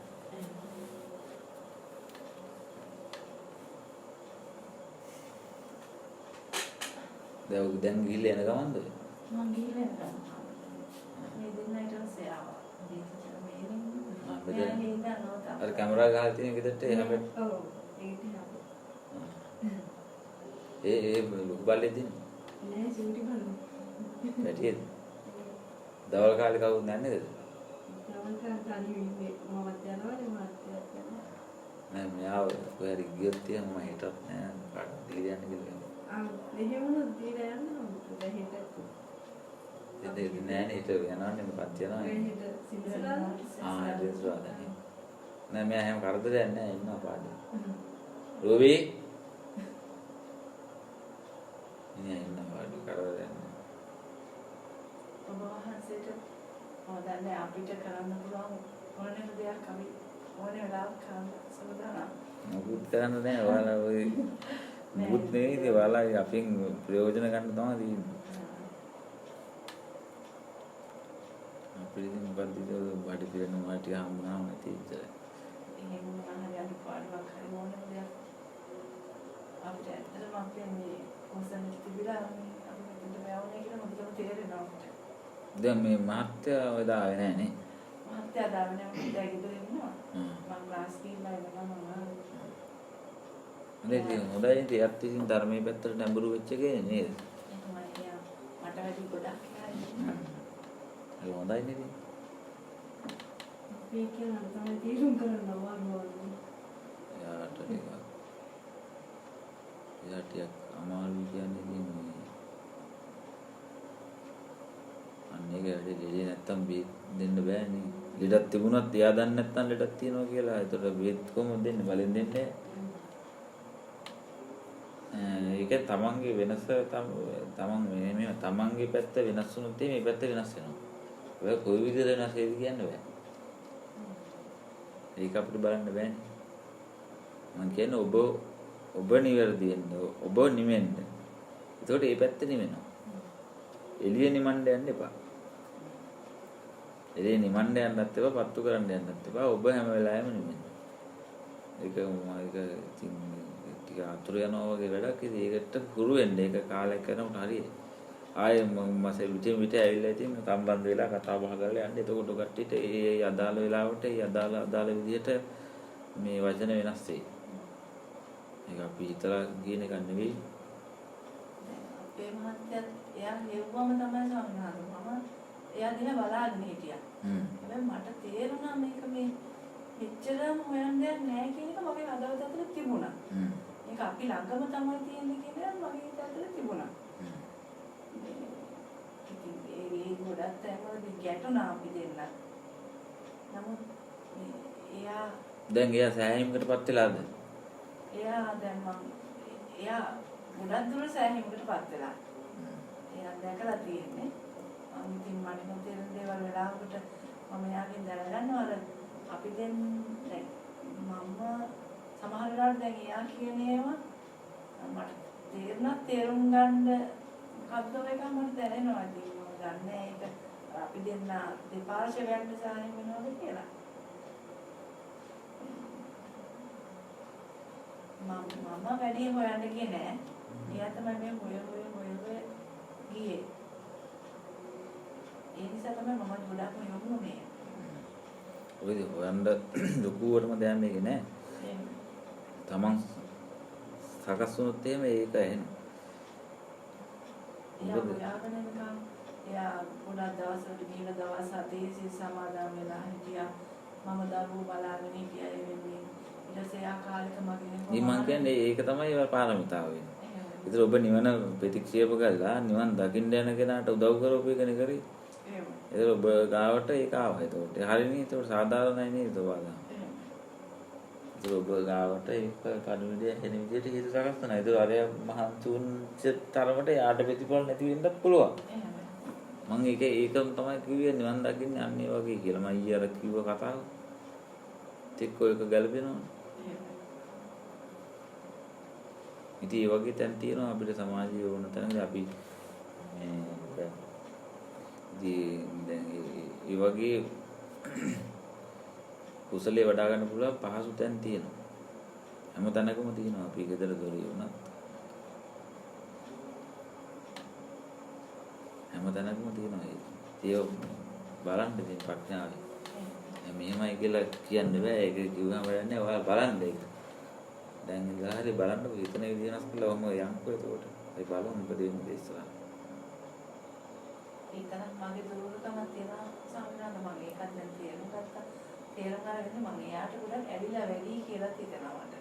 දැන් ගිහිල්ලා යන ගමන්ද? මම ගිහිල්ලා යනවා. මේ දෙන්න ඊට පස්සේ ආවා. අර කැමරා ගහලා තියෙන ගෙදරට එහාට. ඔව්. ඒක දිහා. ඒ ලොකු බල්ලේ දින. නෑ චූටි බල්ලේ. පැටියෙද? දවල් කාලේ කවුරුත් නැන්නේ නේද? දවල් කාලේ තනියම ඉන්නේ. මමත් යනවානේ මාත් යනවා. නෑ මෙයාව කොහරි ගියොත් එහෙම මම හිතත් නෑ කාට දීලා යන්න කියලා. එහෙමනොත් දීලා යනවා. දැන් හිට. දෙන්නේ නෑනේ හිට යනවන්නේ මොකක්ද යනවා. හිට සින්දරාද? සින්දරාද. නෑ මෙයා හැම කරදරයක් නෑ ඉන්නවා පාඩේ. රෝබි ඉන්නේ ඉන්නවා පාඩේ කරදරයක් නෑ. ඔබ වහන්සේට හොදන්නේ අපිට කරන්න පුළුවන් ඕනෑම දෙයක් අපි ඕනේ වෙලාවක කරන්න සමදානම්. මොකුත් කරන්න නෑ. ඔයාලා ඔය මුකුත් නෙවෙයි ඔයාලා අපෙන් ප්‍රයෝජන ගන්න තමයි තියෙන්නේ. අපිට ඉතින් මොකද්ද බඩ පිරෙන මාටි හම්බුනාම නැති ඉච්චරයි. එහෙම මොනවාරි අනිත් පාඩමක් හරි ඕනෑම දෙයක් අපිට ඇත්තටම අපේ මේ කොසන් තිබිලා අපි මෙතනට වැවුනේ කියලා මොකදම තේරෙනවා අපිට. දැන් මේ මහත්තයා ඔය දාවේ නෑ නේ. මහත්තයා දාන්නේ නැහැ. දැන් ගෙදර ඉන්නවා. මම ක්ලාස් ගිහිල්ලා එනවා මම. ඉතින් හොඳයි ඉතින් එයත් ඉතින් ධර්මයේ පැත්තට නැඹුරු වෙච්ච කෙනෙක් නේද? මට වැඩි ගොඩක් කියන්නේ. ඒක හොඳයි නේද? මේ කියන තමයි තීරුම් කරනවා වගේ. යාට ටිකක් අමාරු කියන්නේ ඉතින් අන්නේක වැඩි දෙලේ නැත්තම් බේත් දෙන්න බෑනේ. ලෙඩක් තිබුණත් එයා දන්නේ නැත්තම් ලෙඩක් තියෙනවා කියලා. ඒතර බේත් කොහොමද දෙන්නේ? බලෙන් දෙන්නේ නැහැ. ඒක තමන්ගේ වෙනස තමන් මේ තමන්ගේ පැත්ත වෙනස් වුණොත් මේ පැත්ත වෙනස් වෙනවා. ඔය කොයි විදිහට වෙනස් වෙයිද කියන්න බෑ. ඒක අපිට බලන්න බෑනේ. මම කියන්නේ ඔබ නිවැරදි වෙන්න. ඔබ නිවෙන්න. ඒතකොට මේ පැත්ත නිවෙනවා. එළිය නිමන්න යන්න එපා. එළිය නිමන්න යන්නත් එපා, පත්තු කරන්න යන්නත් එපා. ඔබ හැම වෙලාවෙම නිවෙන්න. ඒක ඉතින් ටික අතුරු යනවා වගේ වැඩක්. ඉතින් ඒකට හුරු වෙන්න. ඒක කාලයක් කරනකොට හරියයි. ආයේ මම සෙල්විතේ පිට ඇවිල්ලා ඉතින් සම්බන්ධ වෙලා කතා බහ කරලා යන්න. එතකොට කට්ටියට ඒ අදාළ වෙලාවට ඒ අදාළ විදිහට මේ වචන වෙනස් වෙයි. ඒක අපි හිතලා කියන එක නෙවෙයි. අපේ මහත්තයත් එයා හෙව්වම තමයි සමහරවම එයා දිහා බලාගෙන හිටියා. හැබැයි මට තේරුණා මේක මේ මෙච්චරම හොයන්න දෙයක් නැහැ කියන එක මගේ හදවත ඇතුලේ තිබුණා. මේක අපි ළඟම තමයි තියෙන්නේ කියන එක මගේ හිත ඇතුලේ තිබුණා. ඉතින් ඒ ගොඩක් තැන්වලදී ගැටුණා අපි දෙන්න. නමුත් එයා දැන් එයා සෑහීමකටපත් වෙලාද? එයා දැන් එයා ගොඩක් දුර සෑහීමකටපත් වෙලා. එයා දැකලා තියෙන්නේ. ඉතින් මට නොතේරෙන දේවල් වෙලාවකට මම එයාගෙන් දැනගන්නවා අපි දැන් මම සමහර වෙලාවට දැන් එයා කියන ඒවා මට තේරුම් ගන්න මොකද්ද එක මට දැනෙනවා. ඉතින් මම දන්නේ ඒක අපි දෙන්න දෙපාර්ශ්වයන්ට සාහිම වෙනවද කියලා. මම වැඩි හොයන්න ගියේ නෑ. එයා තමයි මේ හොය ගියේ. ඒ නිසා තමයි මම ගොඩක්ම යොමුනේ. ඔයද හොයන්න ලොකුවටම දැන් මේක නෑ. තමන් සකස් වුණොත් එහෙම ඒක ඇහෙනවා. එයා ගොඩක් දවස්වලට ගිහින් දවස් 7 සමාදම් වෙලා හිටියා. මම දරුවෝ බලාගෙන හිටියා ඒ වෙන්නේ. ඊට පස්සේ එයා කාලෙක මගේ මම කියන්නේ ඒක තමයි පාරමිතාව වෙන්නේ. ඒතර ඔබ නිවන ප්‍රතික්ෂේප කළා නිවන් දකින්න යන කෙනාට උදව් කරපු එකනේ කරේ. ඒතර ඔබ ගාවට ඒක ආවා. ඒතකොට හරිනේ. ඒතකොට සාධාරණයි නේද ඔයාලා? ඒතර ඔබ ගාවට ඒක කඩුවිඩිය එන විදිහට හේතු සකස් කරනවා. ඒතර අර මහන්තුන්ච තරමට යාට ප්‍රතිඵල නැති වෙන්නත් පුළුවන්. මම ඒකම තමයි කිව්වේ නිවන් දකින්න යන්නේ වගේ කියලා. මම ඊයර කිව්ව කතාව. එක්ක එක ගැලපෙනවා. ඉතින් ඒ වගේ තැන් තියෙනවා අපිට සමාජයේ ඕන තැනදී අපි මේ දැන් ඒ වගේ කුසලයේ වඩා ගන්න පුළුවන් පහසු තැන් තියෙනවා. හැම තැනකම තියෙනවා. අපි ගෙදර දොරේ වුණත් හැම තැනකම තියෙනවා. ඒක බලන්න ඉතින් ප්‍රඥාවයි. මෙහෙමයි කියලා කියන්න බෑ. ඒක කිව්වම වැඩන්නේ ඔයාලා බලන්න ඒක. දැන් ඉඳලා හරි බලන්නකො හිතන විදිහ වෙනස් කළා ඔහම යන්කෝ එතකොට. ඒ බලමු මොකද වෙන්නේ ඉස්සරහ. ඒකනම් මගේ දුර්වලකමක් තියෙනවා සාමාන්‍යයෙන් මම ඒකත් දැන් තේරුම් ගත්තා. තේරුම් ගන්න මම එයාට ගොඩක් ඇවිල්ලා වැඩි කියලා හිතනවා මට.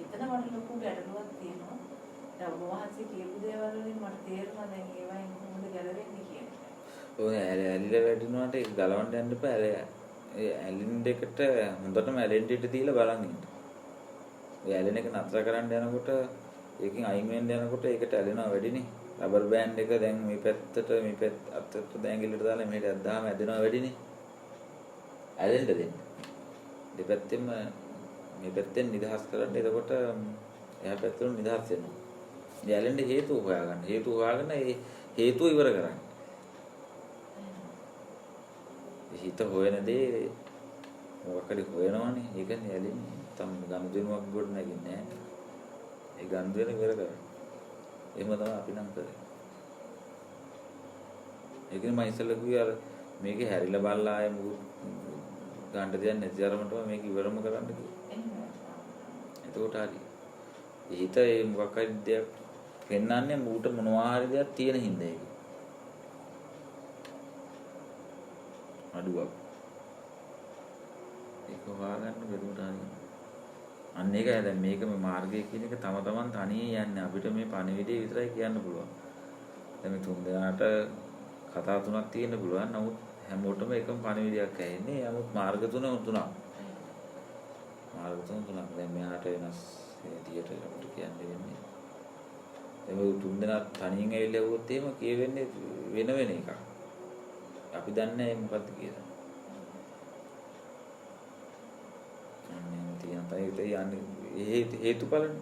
එතන මට ලොකු ගැටලුවක් තියෙනවා. දැන් ඔබ වහන්සේ කියපු දේවල් වලින් මට තේරුණා දැන් ඒවයින් කොහොමද ගැලවෙන්නේ කියන එක. ඔය ඇලිලා වැඩිනවට ඒක ගලවන්න යන්න එපා. ඒ ඇලින් දෙකට හොඳටම ඇලෙන්න ඉඩ දීලා බලන් ඉන්න. ඔය ඇලෙන එක නතර කරන්න යනකොට ඒකෙන් අයින් වෙන්න යනකොට ඒකට ඇලෙනවා වැඩිනේ. රබර් බෑන්ඩ් එක දැන් මේ පැත්තට මේ පැත්ත අතට දැඟිල්ලට දාලා මෙහෙට අද්දාම ඇදෙනවා වැඩිනේ. ඇලෙන්න දෙන්න. දෙපැත්තෙම මේ පැත්තෙන් නිදහස් කරන්න. එතකොට එහා පැත්තෙන් නිදහස් වෙනවා. මේ ඇලෙන්න හේතුව හොයාගන්න. හේතුව හොයාගෙන ඒ හේතුව ඉවර කරන්න. හිත හොයන දේ මොකක් හරි හොයනවනේ. ඒකනේ ඇලෙන්නේ. තම ගනුදෙනුවක් ගොඩ නැගින්නේ නැහැ. ඒ ගනුදෙනු ඉවර කරන්න. එහෙම තමයි අපි නම් කරේ. ඒකනේ මම ඉස්සෙල්ලා කිව්වේ අර මේකේ හැරිලා බලලා ආයෙ මුළු ගන්න දෙයක් නැති අරමුණටම මේක ඉවරම කරන්න කිව්වා. එතකොට හරි. හිත ඒ මොකක් හරි දෙයක් පෙන්වන්නේ මූට මොනවා හරි දෙයක් තියෙන හින්දා ඒක. අඩුවක්. ඒක හොයාගන්න බැරුවට හරියන්නේ. අන්න ඒකයි දැන් මේක මේ මාර්ගය කියන එක තම තමන් තනියෙන් යන්නේ. අපිට මේ පණිවිඩය විතරයි කියන්න පුළුවන්. දැන් මේ තුන් දෙනාට කතා තුනක් තියෙන්න පුළුවන්. නමුත් හැමෝටම එකම පණිවිඩයක් ඇහෙන්නේ. නමුත් මාර්ග තුනක්. මාර්ග තුනක්. දැන් මෙහාට වෙනස් විදියට අපිට කියන්න වෙන්නේ. දැන් මේ තුන් දෙනා තනියෙන් ඇවිල්ලා වුවොත් එහෙම කියවෙන්නේ වෙන එකක්. අපි දන්නේ මොකද්ද කියලා. අනේ තියෙන තයි යන්නේ හේතුඵලනේ.